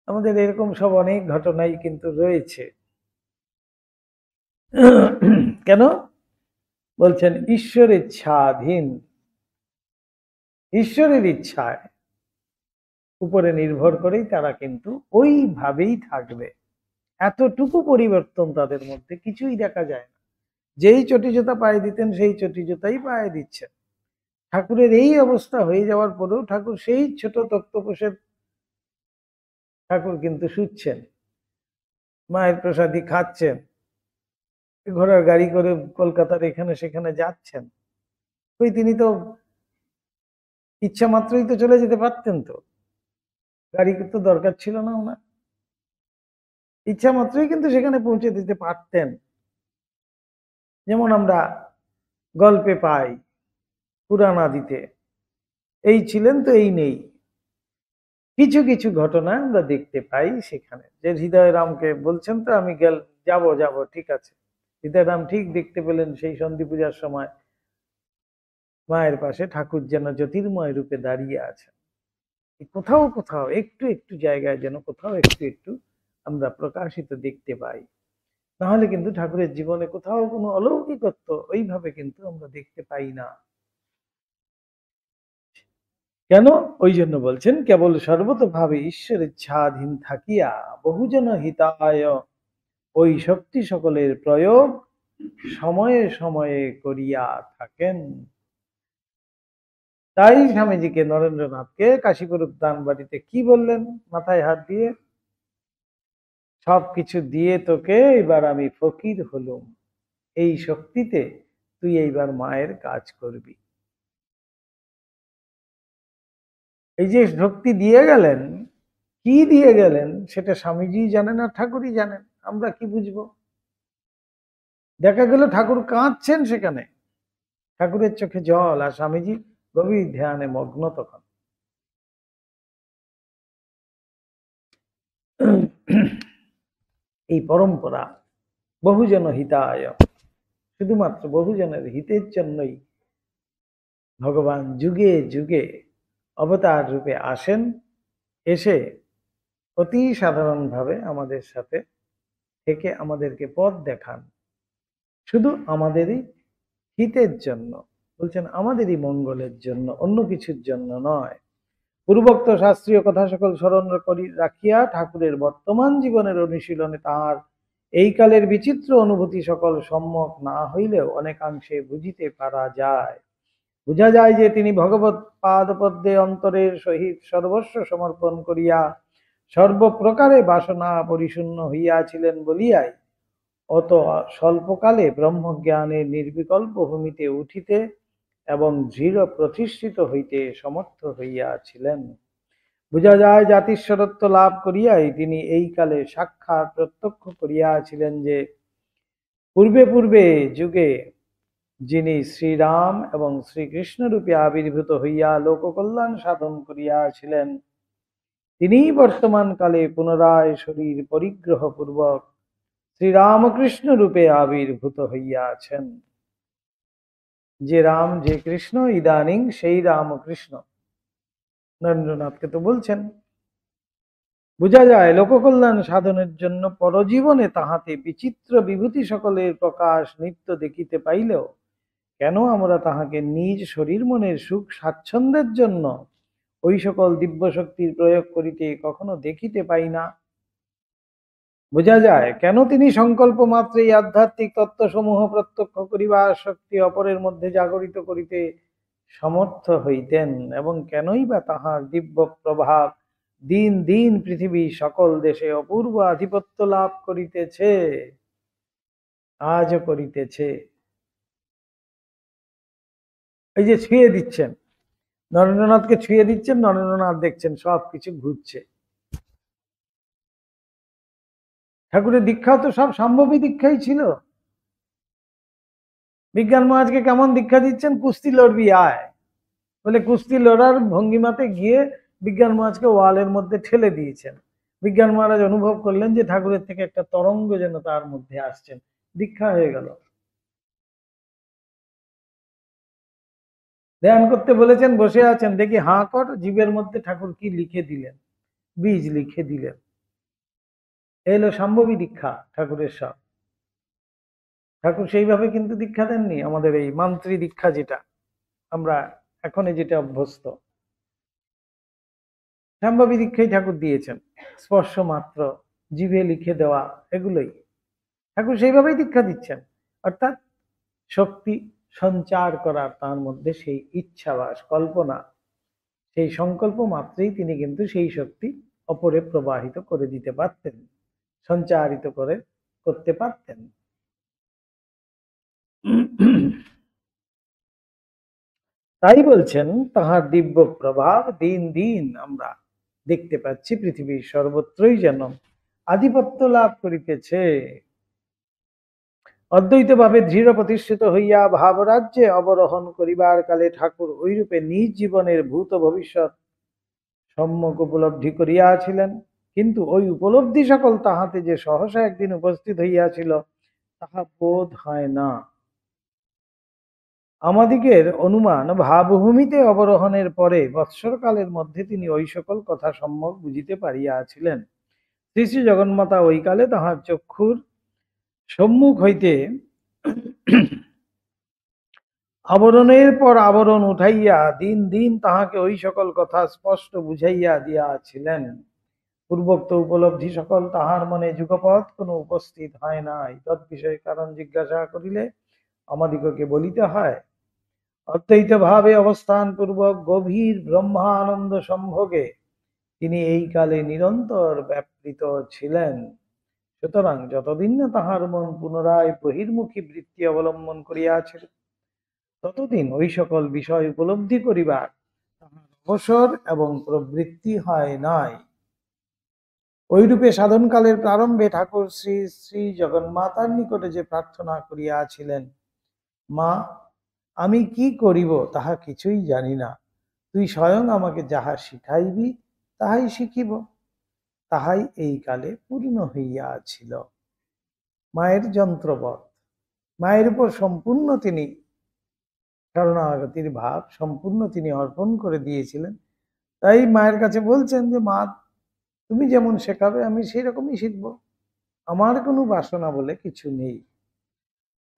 আমাদের এরকম সব অনেক ঘটনাই কিন্তু রয়েছে। কেন বলছেন ঈশ্বরের ইচ্ছাধীন, ঈশ্বরের ইচ্ছায় উপরে নির্ভর করেই তারা কিন্তু ওইভাবেই থাকবে। এতটুকু পরিবর্তন তাদের মধ্যে কিছুই দেখা যায় না। যেই চটি জুতা পায়ে দিতেন সেই চটি জুতাই পায়ে দিচ্ছেন। ঠাকুরের এই অবস্থা হয়ে যাওয়ার পরেও ঠাকুর সেই ছোট তক্তপোষের ঠাকুর কিন্তু শুচ্ছেন, মায়ের প্রসাদী খাচ্ছেন, ঘোড়ার গাড়ি করে কলকাতার এখানে সেখানে যাচ্ছেন। ওই তিনি তো ইচ্ছা মাত্রই তো চলে যেতে পারতেন, তো গাড়ি তো দরকার ছিল না ওনার, ইচ্ছা মাত্রই কিন্তু সেখানে পৌঁছে দিতে পারতেন। যেমন আমরা গল্পে পাই পুরাণ আদিতে, এই ছিলেন তো এই নেই, কিছু কিছু ঘটনা আমরা দেখতে পাই সেখানে। যে হৃদয়রামকে বলছেন তো আমি যাব ঠিক আছে, হৃদয়রাম ঠিক দেখতে পেলেন সেই সন্ধি পূজার সময় মায়ের পাশে ঠাকুর যেন জ্যোতির্ময় রূপে দাঁড়িয়ে আছে। কোথাও কোথাও একটু একটু জায়গায় যেন কোথাও একটু একটু আমরা প্রকাশিত দেখতে পাই। নাহলে কিন্তু ঠাকুরের জীবনে কোথাও কোনো অলৌকিকত্ব ওইভাবে কিন্তু আমরা দেখতে পাই না। কেন? ওই জন্য বলছেন কেবল সর্বতোভাবে ঈশ্বরের ইচ্ছাধীন থাকিয়া বহুজন হিতায় ওই শক্তি সকলের প্রয়োগ সময়ে সময়ে করিয়া থাকেন। তাই স্বামীজিকে, নরেন্দ্রনাথকে কাশীপুর উদ্যান বাড়িতে কি বললেন মাথায় হাত দিয়ে? সবকিছু দিয়ে তোকে এবার আমি ফকির হলুম, এই শক্তিতে তুই এইবার মায়ের কাজ করবি। এই যে শক্তি দিয়ে গেলেন, কি দিয়ে গেলেন সেটা স্বামীজি জানেন আর ঠাকুরই জানেন, আমরা কি বুঝবো? দেখা গেল ঠাকুর কাঁদছেন সেখানে, ঠাকুরের চোখে জল, আর স্বামীজি গভীর ধ্যানে মগ্ন তখন। এই পরম্পরা বহুজন হিতায়, শুধুমাত্র বহুজনের হিতের জন্যই ভগবান যুগে যুগে অবতার রূপে আসেন, এসে অতি সাধারণভাবে আমাদের সাথে থেকে আমাদেরকে পথ দেখান, শুধু আমাদেরই হিতের জন্য। বলছেন আমাদেরই মঙ্গলের জন্য, অন্য কিছুর জন্য নয়। পূর্বোক্ত শাস্ত্রীয় কথা সকল স্মরণ করি রাখিয়া ঠাকুরের বর্তমান জীবনের অনুশীলনে তাহার এই কালের বিচিত্র অনুভূতি সকল সম্যক না হইলেও অনেকাংশে বুঝিতে পারা যায়। বুঝা যায় যে তিনি ভগবৎ পাদপদ্মে অন্তরের সহিত সর্বস্ব সমর্পণ করিয়া সর্বপ্রকারে বাসনা পরিশূন্য হইয়াছিলেন বলিয়াই অত স্বল্পকালে ব্রহ্মজ্ঞানের নির্বিকল্প ভূমিতে উঠিতে এবং দৃঢ় প্রতিষ্ঠিত হইতে সমর্থ হইয়াছিলেন। বোঝা যায় জাতিশ্বরত্ব লাভ করিয়াই তিনি এই কালে সাক্ষাৎ প্রত্যক্ষ করিয়াছিলেন যে পূর্বে পূর্বে যুগে যিনি শ্রীরাম এবং শ্রীকৃষ্ণ রূপে আবির্ভূত হইয়া লোককল্যাণ সাধন করিয়াছিলেন, তিনি বর্তমান কালে পুনরায় শরীর পরিগ্রহ পূর্বক শ্রীরামকৃষ্ণ রূপে আবির্ভূত হইয়াছেন। যে রাম যে কৃষ্ণ ইদানিং সেই রামকৃষ্ণ। নরেন্দ্রনাথকে তো বলছেন। বোঝা যায় লোককল্যাণ সাধনের জন্য পরজীবনে তাহাতে বিচিত্র বিভূতি সকলের প্রকাশ নিত্য দেখিতে পাইলেও কেন আমরা তাহাকে নিজ শরীর মনের সুখ স্বাচ্ছন্দ্যের জন্য ওই সকল দিব্য শক্তির প্রয়োগ করিতে কখনো দেখিতে পাই না। বোঝা যায় কেন তিনি সংকল্প মাত্রে এই আধ্যাত্মিক তত্ত্বসমূহ প্রত্যক্ষ করিবার শক্তি অপরের মধ্যে জাগরিত করিতে সমর্থ হইতেন, এবং কেনই বা তাহার দিব্য প্রভাব দিন দিন পৃথিবী সকল দেশে অপূর্ব আধিপত্য লাভ করিতেছে, আজও করিতেছে। এই যে ছুঁয়ে দিচ্ছেন, নরেন্দ্রনাথকে ছুঁয়ে দিচ্ছেন, নরেন্দ্রনাথ দেখছেন সবকিছু ঘুরছে। ঠাকুরের দীক্ষাও তো সব সম্ভবী দীক্ষাই ছিল। বিজ্ঞান মহারাজকে কেমন দীক্ষা দিচ্ছেন? কুস্তি লড়বি আয় বলে কুস্তি লড়ার ভঙ্গিমাতে গিয়ে বিজ্ঞান মহারাজকে ওয়ালের মধ্যে ঠেলে দিয়েছেন। বিজ্ঞান মহারাজ অনুভব করলেন যে ঠাকুরের থেকে একটা তরঙ্গ যেন তার মধ্যে আসছেন, দীক্ষা হয়ে গেল। ধ্যান করতে বলেছেন, বসে আছেন, দেখি হাঁ কর, জীবের মধ্যে ঠাকুর কি লিখে দিলেন, বীজ লিখে দিলেন। এলো সম্ভবী দীক্ষা ঠাকুরের সব। ঠাকুর সেইভাবে কিন্তু দীক্ষা দেননি, আমাদের এই মান্ত্রী দীক্ষা যেটা আমরা এখন যেটা অভ্যস্ত, সম্ভবী দীক্ষাই ঠাকুর দিয়েছেন। স্পর্শ মাত্র, জিভে লিখে দেওয়া, এগুলোই ঠাকুর সেইভাবেই দীক্ষা দিচ্ছেন। অর্থাৎ শক্তি সঞ্চার করার তার মধ্যে সেই ইচ্ছাবাস, কল্পনা, সেই সংকল্প মাত্রেই তিনি কিন্তু সেই শক্তি অপরে প্রবাহিত করে দিতে পারতেন, সঞ্চারিত করতে পারতেন। তাই বলছেন, তাহার দিব্য প্রভাব দিন দিন আমরা দেখতে পাচ্ছি, পৃথিবীর সর্বত্রই যেন আধিপত্য লাভ করিতেছে। অদ্বৈত ভাবে দৃঢ় প্রতিষ্ঠিত হইয়া ভাবরাজ্যে অবরোহণ করিবার কালে ঠাকুর ঐরূপে নিজ জীবনের ভূত ভবিষ্যৎ সম্যক উপলব্ধি করিয়াছিলেন। কিন্তু ওই উপলব্ধি সকল তাহাতে যে সহসা একদিন উপস্থিত হইয়াছিল, তাহা বোধ হয় না। আমাদিগের অনুমান, ভাবভূমিতে অবরোহণের পরে বৎসরকালের মধ্যে তিনি ওই সকল কথা সম্যক বুঝিতে পারিয়াছিলেন। শ্রী শ্রী জগন্মাতা ওই কালে তাহার চক্ষুর সম্মুখ হইতে আবরণের পর আবরণ উঠাইয়া দিন দিন তাহাকে ওই সকল কথা স্পষ্ট বুঝাইয়া দিয়াছিলেন। পূর্বোক্ত উপলব্ধি সকল তাহার মনে যুগপৎ কোনো উপস্থিত হয় নাই। তৎবিষয়ে কারণ জিজ্ঞাসা করিলে আমাদিগকে বলিতে হয়, অদ্বৈত ভাবে অবস্থান পূর্বক গভীর ব্রহ্মানন্দ সম্ভোগে তিনি এই কালে নিরন্তর ব্যাপৃত ছিলেন। সুতরাং যতদিন না তাহার মন পুনরায় বহির্মুখী বৃত্তি অবলম্বন করিয়াছিল, ততদিন ওই সকল বিষয় উপলব্ধি করিবার তাহার অবসর এবং প্রবৃত্তি হয় নাই। ওইরূপে সাধনকালের প্রারম্ভে ঠাকুর শ্রী শ্রী জগন্মাতার নিকটে যে প্রার্থনা করিয়াছিলেন, মা, আমি কি করিব তাহা কিছুই জানি না, তুই স্বয়ং আমাকে যাহা শিখাইবি তাহাই শিখিব, তাহাই এই কালে পূর্ণ হইয়াছিল। মায়ের যন্ত্রবৎ, মায়ের উপর সম্পূর্ণ তিনি শরণাগতির ভাব সম্পূর্ণ তিনি অর্পণ করে দিয়েছিলেন। তাই মায়ের কাছে বলছেন যে, মা, তুমি যেমন শেখাবে আমি সেই রকমই শিখবো, আমার কোনো বাসনা বলে কিছু নেই।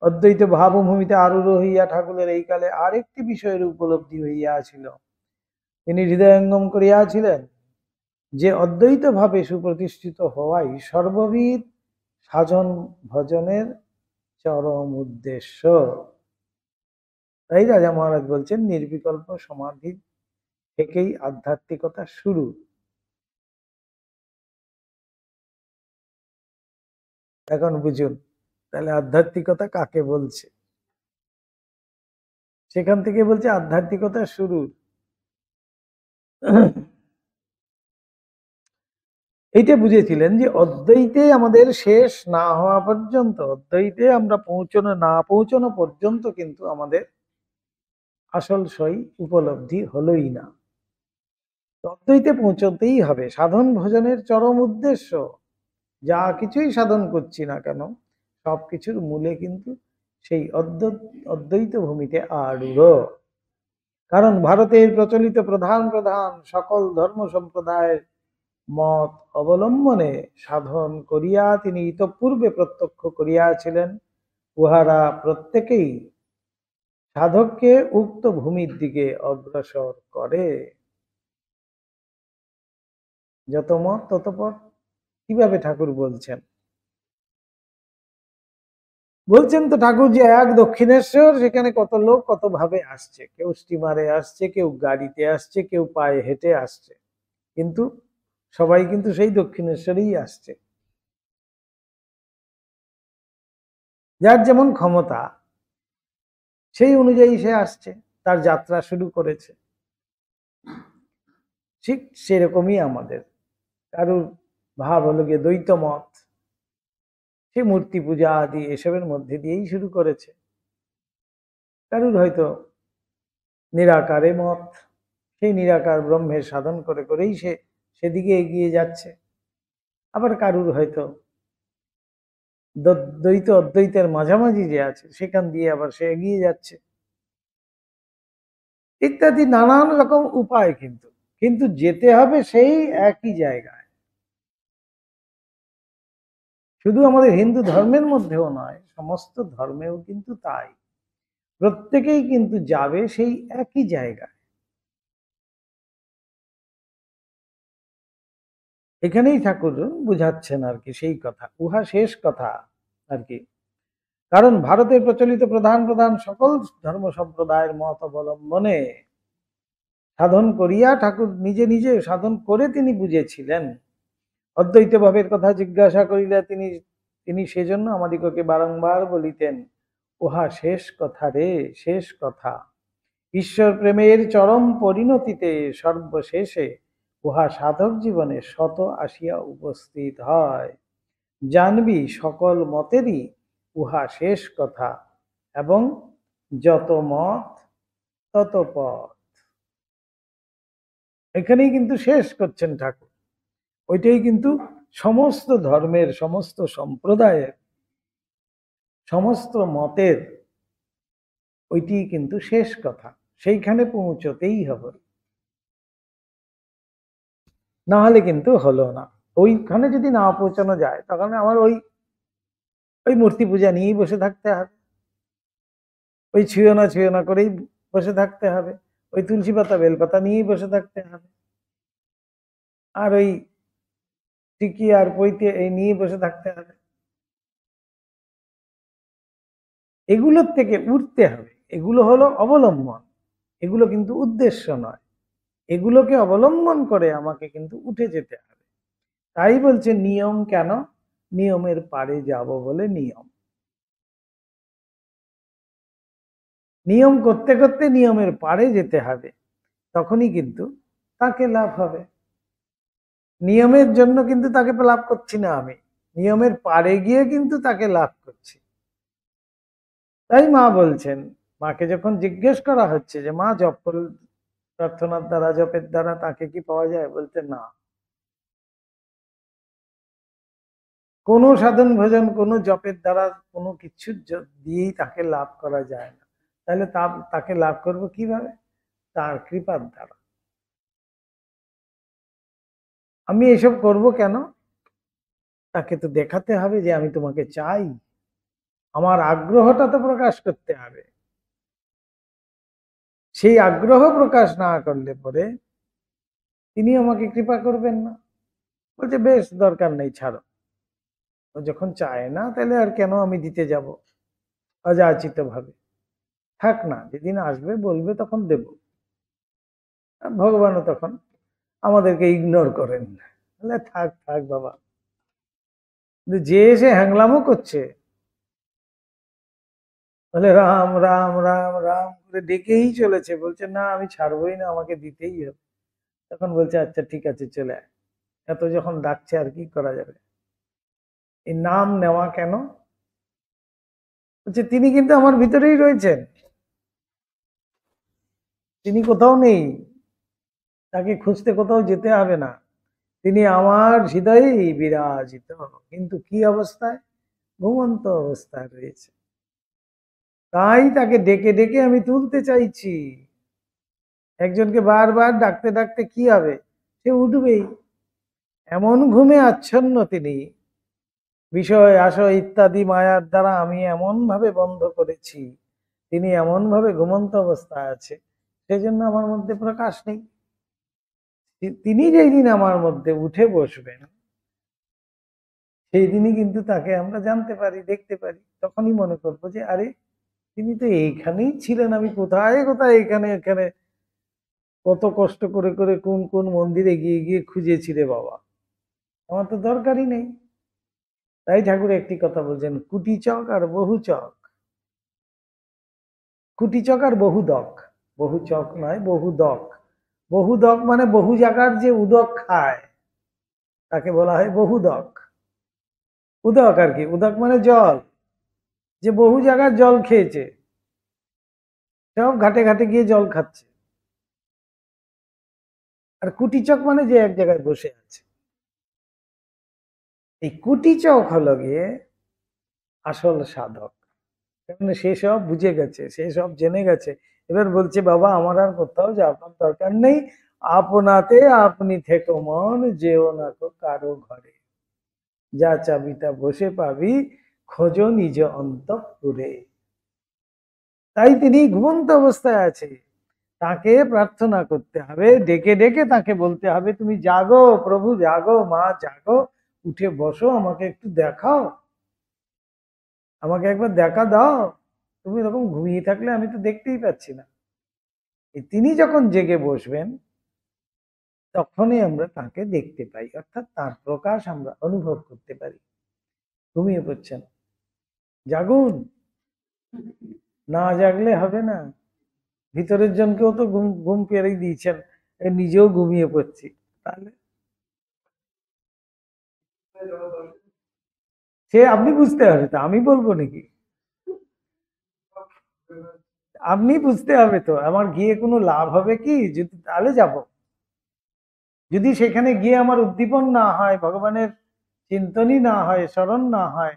অদ্বৈত ভাবভূমিতে আরূঢ় হইয়া ঠাকুরের এই কালে আরেকটি বিষয়ের উপলব্ধি হইয়াছিল। তিনি হৃদয়ঙ্গম করিয়াছিলেন যে অদ্বৈত ভাবে সুপ্রতিষ্ঠিত হওয়াই সর্ববিধ সাধন ভজনের চরম উদ্দেশ্য। তাই রাজা মহারাজ বলছেন, নির্বিকল্প সমাধি থেকেই আধ্যাত্মিকতা শুরু। এখন বুঝুন তাহলে আধ্যাত্মিকতা কাকে বলছে। সেখান থেকে বলছে আধ্যাত্মিকতা শুরু। এইটা বুঝেছিলেন যে অদ্বৈতে আমাদের শেষ না হওয়া পর্যন্ত, অদ্বৈতে আমরা পৌঁছানো পর্যন্ত কিন্তু আমাদের আসল সই উপলব্ধি হলোই না। অদ্বৈতে পৌঁছতেই হবে। সাধন ভজনের চরম উদ্দেশ্য, যা কিছুই সাধন করছি না কেন, সবকিছুর মূলে কিন্তু সেই অদ্বৈত ভূমিতে আরূঢ়। কারণ ভারতের প্রচলিত প্রধান প্রধান সকল ধর্ম সম্প্রদায়ের মত অবলম্বনে সাধন করিয়া তিনি ইতপূর্বে প্রত্যক্ষ করিয়াছিলেন, উহারা প্রত্যেকেই সাধককে উক্ত ভূমির দিকে অগ্রসর করে। যত মত তত পথ। কিভাবে ঠাকুর বলছেন? বলছেন তো ঠাকুর যে এক দক্ষিণেশ্বর, সেখানে কত লোক কত ভাবে আসছে, কেউ স্টিমারে আসছে, কেউ গাড়িতে আসছে, কেউ পায়ে হেঁটে আসছে, কিন্তু সবাই কিন্তু সেই দক্ষিণেশ্বরেই আসছে। যার যেমন ক্ষমতা সেই অনুযায়ী সে আসছে, তার যাত্রা শুরু করেছে। ঠিক সেরকমই আমাদের কারুর ভাব হলো গিয়ে দ্বৈত মত, সে মূর্তি পূজা আদি এসবের মধ্যে দিয়েই শুরু করেছে। কারুর হয়তো নিরাকারে মত, সেই নিরাকার ব্রহ্মের সাধন করে করেই সে সেদিকে এগিয়ে যাচ্ছে। আবার কারুর হয়তো দ্বৈত অদ্বৈতের মাঝামাঝি যে আছে সেখান দিয়ে আবার সে এগিয়ে যাচ্ছে, ইত্যাদি নানান রকম উপায়। কিন্তু কিন্তু যেতে হবে সেই একই জায়গায়। শুধু আমাদের হিন্দু ধর্মের মধ্যেও নয়, সমস্ত ধর্মেও কিন্তু তাই, প্রত্যেকেই কিন্তু যাবে সেই একই জায়গায়। এখানেই ঠাকুর বুঝাচ্ছেন আর কি সেই কথা, উহা শেষ কথা আর কি। কারণ ভারতের প্রচলিত প্রধান প্রধান সকল ধর্ম সম্প্রদায়ের মত অবলম্বনে সাধন করিয়া ঠাকুর নিজে নিজে সাধন করে তিনি বুঝেছিলেন। অদ্বৈত ভাবের কথা জিজ্ঞাসা করিলে তিনি তিনি সেজন্য আমাদিগকে বারংবার বলিতেন, উহা শেষ কথা রে, শেষ কথা। ঈশ্বর প্রেমের চরম পরিণতিতে সর্বশেষে উহা সাধক জীবনে শত আসিয়া উপস্থিত হয়। জানবি সকল মতেরই উহা শেষ কথা, এবং যত মত তত পথ। এখানেই কিন্তু শেষ করছেন ঠাকুর। ওইটাই কিন্তু সমস্ত ধর্মের, সমস্ত সম্প্রদায়ের, সমস্ত মতের ওইটি কিন্তু শেষ কথা। সেইখানে পৌঁছতেই হবে, না হলে কিন্তু হলো না। ওইখানে যদি না পৌঁছানো যায় তখন আমার ওই ওই মূর্তি পূজা নিয়েই বসে থাকতে হবে, ওই ছুঁয়ো না করেই বসে থাকতে হবে, ওই তুলসী পাতা বেলপাতা নিয়েই বসে থাকতে হবে, আর ওই টিকি আর পইতে এই নিয়ে বসে থাকতে হবে। এগুলোর থেকে উঠতে হবে। এগুলো হলো অবলম্বন, এগুলো কিন্তু উদ্দেশ্য নয়। এগুলোকে অবলম্বন করে আমাকে কিন্তু উঠে যেতে হবে। তাই বলছে নিয়ম কেন? নিয়মের পারে যাব বলে নিয়ম। নিয়ম করতে করতে নিয়মের পারে যেতে হবে, তখনই কিন্তু তাকে লাভ হবে। নিয়মের জন্য কিন্তু তাকে লাভ করছি না আমি, নিয়মের পারে গিয়ে কিন্তু তাকে লাভ করছি। তাই মা বলছেন, মাকে যখন জিজ্ঞেস করা হচ্ছে যে মা জপ প্রার্থনার দ্বারা, জপের দ্বারা তাকে কি পাওয়া যায়, বলতে না, কোনো সাধন ভজন, কোনো জপের দ্বারা, কোনো কিছু দিয়েই তাকে লাভ করা যায় না। তাহলে তাকে লাভ করব কিভাবে? তার কৃপার দ্বারা। আমি এসব করব কেন? তাকে তো দেখাতে হবে যে আমি তোমাকে চাই, আমার আগ্রহটা তো প্রকাশ করতে হবে। সেই আগ্রহ প্রকাশ না করলে পরে তিনি আমাকে কৃপা করবেন না। বলছে বেশ, দরকার নেই, ছাড়ো। ও যখন চায় না তাহলে আর কেন আমি দিতে যাব অযাচিত ভাবে? থাক না, যেদিন আসবে বলবে তখন দেব। ভগবানও তখন আমাদেরকে ইগনোর করেন, বলে থাক থাক বাবা। কিন্তু যে এসে হ্যাংলামও করছে, বলে রাম রাম রাম রাম করে ডেকেই চলেছে, বলছে না আমি ছাড়বই না, আমাকে দিতেই হবে। তখন বলছে আচ্ছা ঠিক আছে চলে আয়। এত যখন ডাকছে আর কি করা যাবে। এই নাম নেওয়া কেন? বলছে তিনি কিন্তু আমার ভিতরেই রয়েছেন, তিনি কোথাও নেই, তাকে খুঁজতে কোথাও যেতে হবে না, তিনি আমার হৃদয়েই বিরাজিত। কিন্তু কি অবস্থায়? ঘুমন্ত অবস্থায় রয়েছে। তাই তাকে ডেকে ডেকে আমি তুলতে চাইছি। একজনকে বারবার ডাকতে ডাকতে কি হবে? সে উঠবেই। এমন ঘুমে আচ্ছন্ন তিনি, বিষয় আশয় ইত্যাদি মায়ার দ্বারা আমি এমন ভাবে বন্ধ করেছি, তিনি এমন ভাবে ঘুমন্ত অবস্থায় আছে, সেজন্য আমার মধ্যে প্রকাশ নেই। তিনি যেই দিন আমার মধ্যে উঠে বসবেন, সেই দিনই কিন্তু তাকে আমরা জানতে পারি, দেখতে পারি। তখনই মনে করবো যে আরে তিনি তো এইখানেই ছিলেন, আমি কোথায় কোথায় এখানে এখানে কত কষ্ট করে করে কোন কোন মন্দিরে গিয়ে গিয়ে খুঁজেছি রে বাবা, আমার তো দরকারই নেই। তাই ঠাকুর একটি কথা বলছেন, কুটি চক আর বহু চক। কুটি চক আর বহু দক, বহু চক নয়, বহু দক। বহু দক মানে বহু জায়গার যে উদক খায় তাকে বলা হয় বহু দক। উদক আর কি, উদক মানে জল, যে বহু জায়গার জল খেয়েছে, সব ঘাটে ঘাটে গিয়ে জল খাচ্ছে। আর কুটিচক মানে যে এক জায়গায় বসে আছে। এই কুটিচক হলো গিয়ে আসল সাধক, কারণ সে সব বুঝে গেছে, সে সব জেনে গেছে। এবার বলছে, বাবা আমার আর কোথাও যাবার দরকার নেই, আপনাতে আপনি থেকো মন, যেও না কো কারো ঘরে, যা চাবি তা বসে পাবি, খোঁজো নিজ অন্তঃপুরে। তাই তিনি ঘুমন্ত অবস্থায় আছে, তাকে প্রার্থনা করতে হবে, ডেকে ডেকে তাকে বলতে হবে, তুমি জাগো প্রভু, জাগো মা, জাগো, উঠে বসো, আমাকে একটু দেখাও, আমাকে একবার দেখা দাও, তুমি এরকম ঘুমিয়ে থাকলে আমি তো দেখতেই পাচ্ছি না। তিনি যখন জেগে বসবেন তখনই আমরা তাকে দেখতে পাই, অর্থাৎ তার প্রকাশ আমরা অনুভব করতে পারি। ঘুমিয়ে পড়ছেন, জাগুন, না জাগলে হবে না। ভিতরের জনকেও তো ঘুম ঘুম পেড়েই দিয়েছেন, নিজেও ঘুমিয়ে পড়ছি, তাহলে সে আপনি বুঝতে হবে, তো আমি বলবো নাকি? আপনি বুঝতে হবে তো, আমার গিয়ে কোনো লাভ হবে কি? যদি তাহলে যাব, যদি সেখানে গিয়ে আমার উদ্দীপন না হয়, ভগবানের চিন্তনই না হয়, স্মরণ না হয়,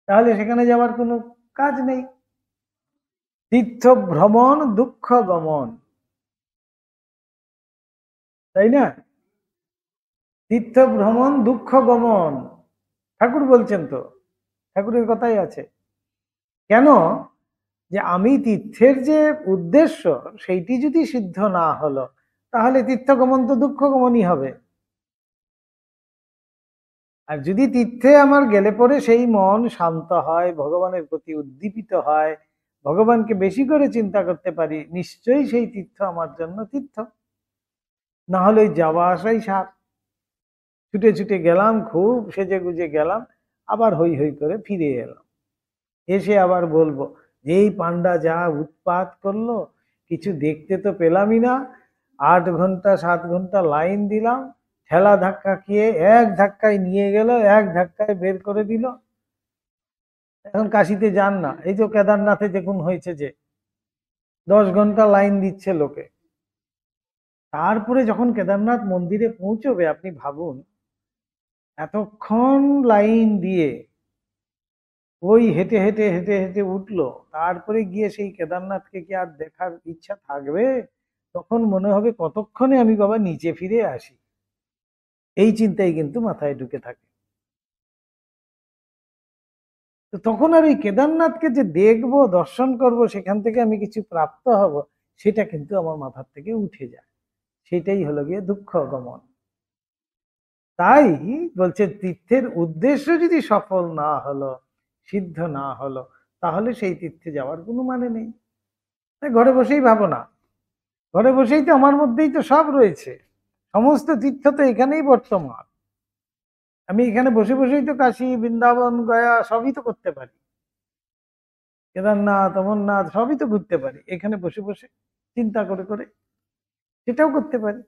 তাহলে সেখানে যাওয়ার কোনো কাজ নেই। তীর্থ ভ্রমণ দুঃখ গমন, তাই না? তীর্থ ভ্রমণ দুঃখ গমন, ঠাকুর বলছেন তো, ঠাকুরের কথাই আছে। কেন? যে আমি তীর্থের যে উদ্দেশ্য সেইটি যদি সিদ্ধ না হলো, তাহলে তীর্থগমন তো দুঃখ গমনই হবে। আর যদি তীর্থে আমার গেলে পরে সেই মন শান্ত হয়, ভগবানের প্রতি উদ্দীপিত হয়, ভগবানকে বেশি করে চিন্তা করতে পারি, নিশ্চয়ই সেই তীর্থ আমার জন্য তীর্থ। না হলে যাওয়া আসাই সার, ছুটে ছুটে গেলাম, খুব সেজে গুজে গেলাম, আবার হই হই করে ফিরে এলাম, এসে আবার বলবো যে এই পান্ডা যা উৎপাত করলো, কিছু দেখতে তো পেলামই না, 8 ঘন্টা 7 ঘন্টা লাইন দিলাম, ঠেলা ধাক্কা খেয়ে এক ধাক্কায় নিয়ে গেল, এক ধাক্কায় বের করে দিল। এখন কাশিতে যান না, এই তো কেদারনাথে দেখুন হয়েছে যে 10 ঘন্টা লাইন দিচ্ছে লোকে, তারপরে যখন কেদারনাথ মন্দিরে পৌঁছবে আপনি ভাবুন, এতক্ষণ লাইন দিয়ে ওই হেঁটে হেঁটে হেঁটে হেঁটে উঠলো, তারপরে গিয়ে সেই কেদারনাথকে কি আর দেখার ইচ্ছা থাকবে? তখন মনে হবে কতক্ষণে আমি বাবা নিচে ফিরে আসি, এই চিন্তাই কিন্তু মাথায় ঢুকে থাকে। তো তখন আর ওই কেদারনাথকে যে দেখবো, দর্শন করব, সেখান থেকে আমি কিছু প্রাপ্ত হব, সেটা কিন্তু আমার মাথার থেকে উঠে যায়। সেটাই হলো গিয়ে দুঃখ গমন। তাই বলছে তীর্থের উদ্দেশ্য যদি সফল না হলো, সিদ্ধ না হলো, তাহলে সেই তীর্থে যাওয়ার কোনো মানে নেই। ঘরে বসেই ভাবো না, ঘরে বসেই তো আমার মধ্যেই তো সব রয়েছে, সমস্ত তীর্থ তো এখানেই বর্তমান। আমি এখানে বসে বসেই তো কাশী, বৃন্দাবন, গয়া সবই তো করতে পারি, কেদারনাথ, অমরনাথ সবই তো ঘুরতে পারি এখানে বসে বসে, চিন্তা করে করে সেটাও করতে পারি।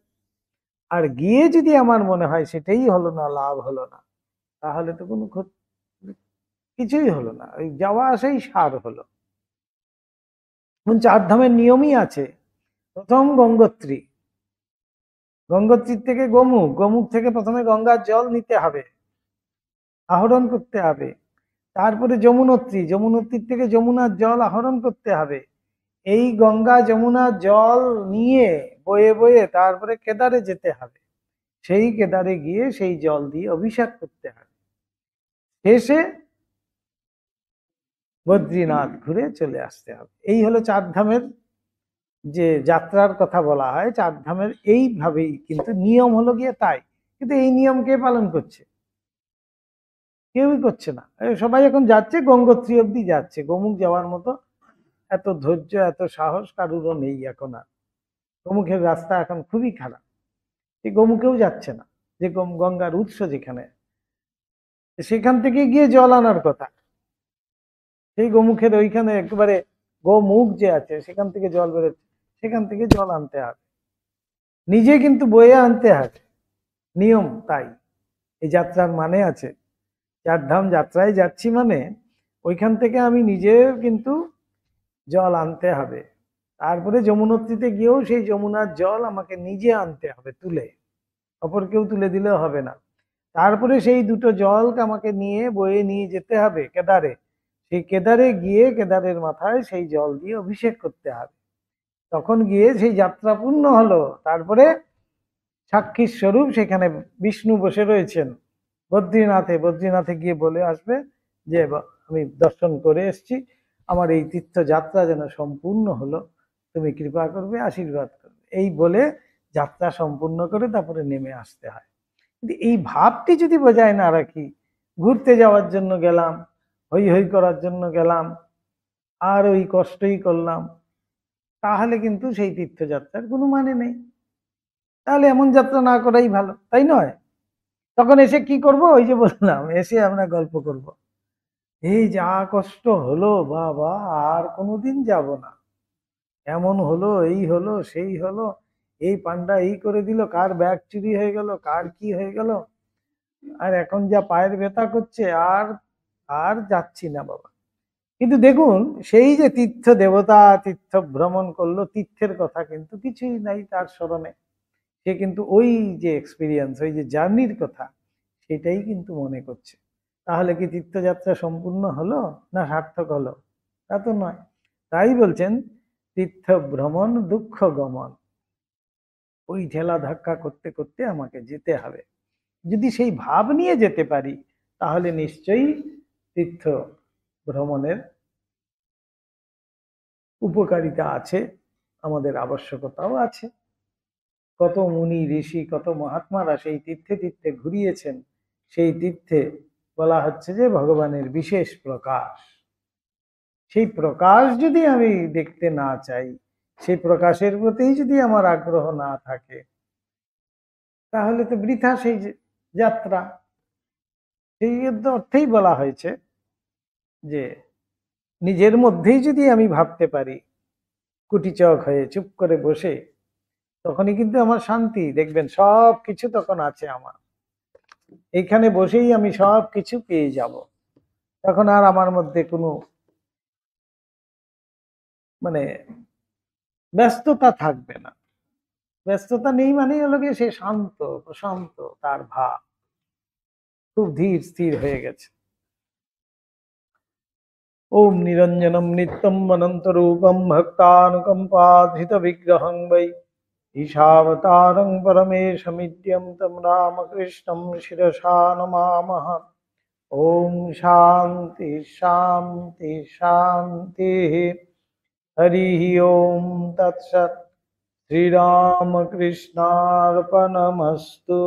আর গিয়ে যদি আমার মনে হয় সেটাই হলো না, লাভ হলো না, তাহলে তো কোনো কিছুই হলো না, ওই যাওয়া আসাই সার হলো। 4 ধামের নিয়মই আছে। প্রথম গঙ্গোত্রী, গঙ্গোত্রীর থেকে গোমুখ, গোমুখ থেকে প্রথমে গঙ্গার জল নিতে হবে, আহরণ করতে হবে। তারপরে যমুনোত্রী, যমুনোত্রীর থেকে যমুনার জল আহরণ করতে হবে। এই গঙ্গা যমুনার জল নিয়ে বয়ে বয়ে তারপরে কেদারে যেতে হবে, সেই কেদারে গিয়ে সেই জল দিয়ে অভিষেক করতে হবে, শেষে বদ্রীনাথ ঘুরে চলে আসতে হবে। এই হলো 4 ধামের যে যাত্রার কথা বলা হয়, 4 ধামের এইভাবেই কিন্তু নিয়ম হলো গিয়ে তাই। কিন্তু এই নিয়ম কে পালন করছে? কেউই করছে না। সবাই এখন যাচ্ছে গঙ্গোত্রী অব্দি যাচ্ছে, গোমুখ যাওয়ার মতো এত ধৈর্য এত সাহস কারুরও নেই এখন আর। গোমুখের রাস্তা এখন খুবই খারাপ, এই গোমুখেও যাচ্ছে না, যে গঙ্গার উৎস যেখানে, সেখান থেকে গিয়ে জল আনার কথা, সেই গোমুখের ওইখানে একেবারে গোমুখ যে আছে সেখান থেকে জল বেরোচ্ছে, সেখান থেকে জল আনতে হবে, নিজে কিন্তু বয়ে আনতে হবে, নিয়ম তাই। এই যাত্রার মানে আছে, 4 ধাম যাত্রায় যাচ্ছি মানে ওইখান থেকে আমি নিজে কিন্তু জল আনতে হবে। তারপরে যমুনোত্রীতে গিয়েও সেই যমুনার জল আমাকে নিজে আনতে হবে তুলে, অপর কেউ তুলে দিলেও হবে না। তারপরে সেই দুটো জলকে আমাকে নিয়ে বয়ে নিয়ে যেতে হবে কেদারে। সেই কেদারে গিয়ে কেদারের মাথায় সেই জল দিয়ে অভিষেক করতে হবে। তখন গিয়ে সেই যাত্রা পূর্ণ হলো। তারপরে সাক্ষী স্বরূপ সেখানে বিষ্ণু বসে রয়েছেন বদ্রীনাথে। বদ্রীনাথে গিয়ে বলে আসবে যে আমি দর্শন করে এসেছি, আমার এই তীর্থযাত্রা যেন সম্পূর্ণ হলো, তুমি কৃপা করবে, আশীর্বাদ করবে। এই বলে যাত্রা সম্পূর্ণ করে তারপরে নেমে আসতে হয়। কিন্তু এই ভাবটি যদি বজায় না রাখি, ঘুরতে যাওয়ার জন্য গেলাম, হই হই করার জন্য গেলাম, আর ওই কষ্টই করলাম, তাহলে কিন্তু সেই তীর্থযাত্রার কোনো মানে নেই। তাহলে এমন যাত্রা না করাই ভালো, তাই নয়? তখন এসে কি করব? ওই যে বললাম, এসে আমরা গল্প করব, এই যা কষ্ট হলো বাবা, আর কোনোদিন যাব না, এমন হলো, এই হলো, সেই হলো, এই পান্ডা এই করে দিল, কার ব্যাগ চুরি হয়ে গেল, কার কি হয়ে গেল, আর এখন যা পায়ের ব্যথা করছে, আর আর যাচ্ছি না বাবা। কিন্তু দেখুন, সেই যে তীর্থ দেবতা তীর্থ ভ্রমণ করলো, তীর্থের কথা কিন্তু কিছুই নাই তার স্মরণে। সে কিন্তু ওই যে এক্সপিরিয়েন্স, ওই যে জার্নির কথা, সেটাই কিন্তু মনে করছে। তাহলে কি তীর্থযাত্রা সম্পূর্ণ হলো, না সার্থক হলো? তা তো নয়। তাই বলছেন তীর্থ ভ্রমণ দুঃখ গমন, ওই ঠেলা ধাক্কা করতে করতে আমাকে যেতে হবে। যদি সেই ভাব নিয়ে যেতে পারি, তাহলে নিশ্চয়ই তীর্থ ভ্রমণের উপকারিতা আছে, আমাদের আবশ্যকতাও আছে। কত মুনি ঋষি, কত মহাত্মারা সেই তীর্থে তীর্থে ঘুরিয়েছেন। সেই তীর্থে বলা হচ্ছে যে ভগবানের বিশেষ প্রকাশ। সেই প্রকাশ যদি আমি দেখতে না চাই, সেই প্রকাশের প্রতি যদি আমার আগ্রহ না থাকে, তাহলে তো বৃথা সেই যাত্রা। সেই অর্থেই বলা হয়েছে যে নিজের মধ্যেই যদি আমি ভাবতে পারি কুটিচক হয়ে চুপ করে বসে, তখনই কিন্তু আমার শান্তি। দেখবেন সব কিছু তখন আছে আমার, এইখানে বসেই আমি সব কিছু পেয়ে যাব। তখন আর আমার মধ্যে কোনো মানে ব্যস্ততা থাকবে না। ব্যস্ততা নেই মানে হলো গিয়ে সে শান্ত প্রশান্ত, তার ভাব খুব ধীর স্থির হয়ে গেছে। ওম নিরঞ্জনম নিত্যম অনন্ত রূপম ভক্তানুকম্পাধৃত বিগ্রহং বৈ ঈশাবতারং পরমেশমিদ্যম তম রামকৃষ্ণম শিরসা নমামঃ। ওম শান্তি শান্তি শান্তি। হরি ওম তৎসৎ। শ্রীরামকৃষ্ণার্পণমস্তু।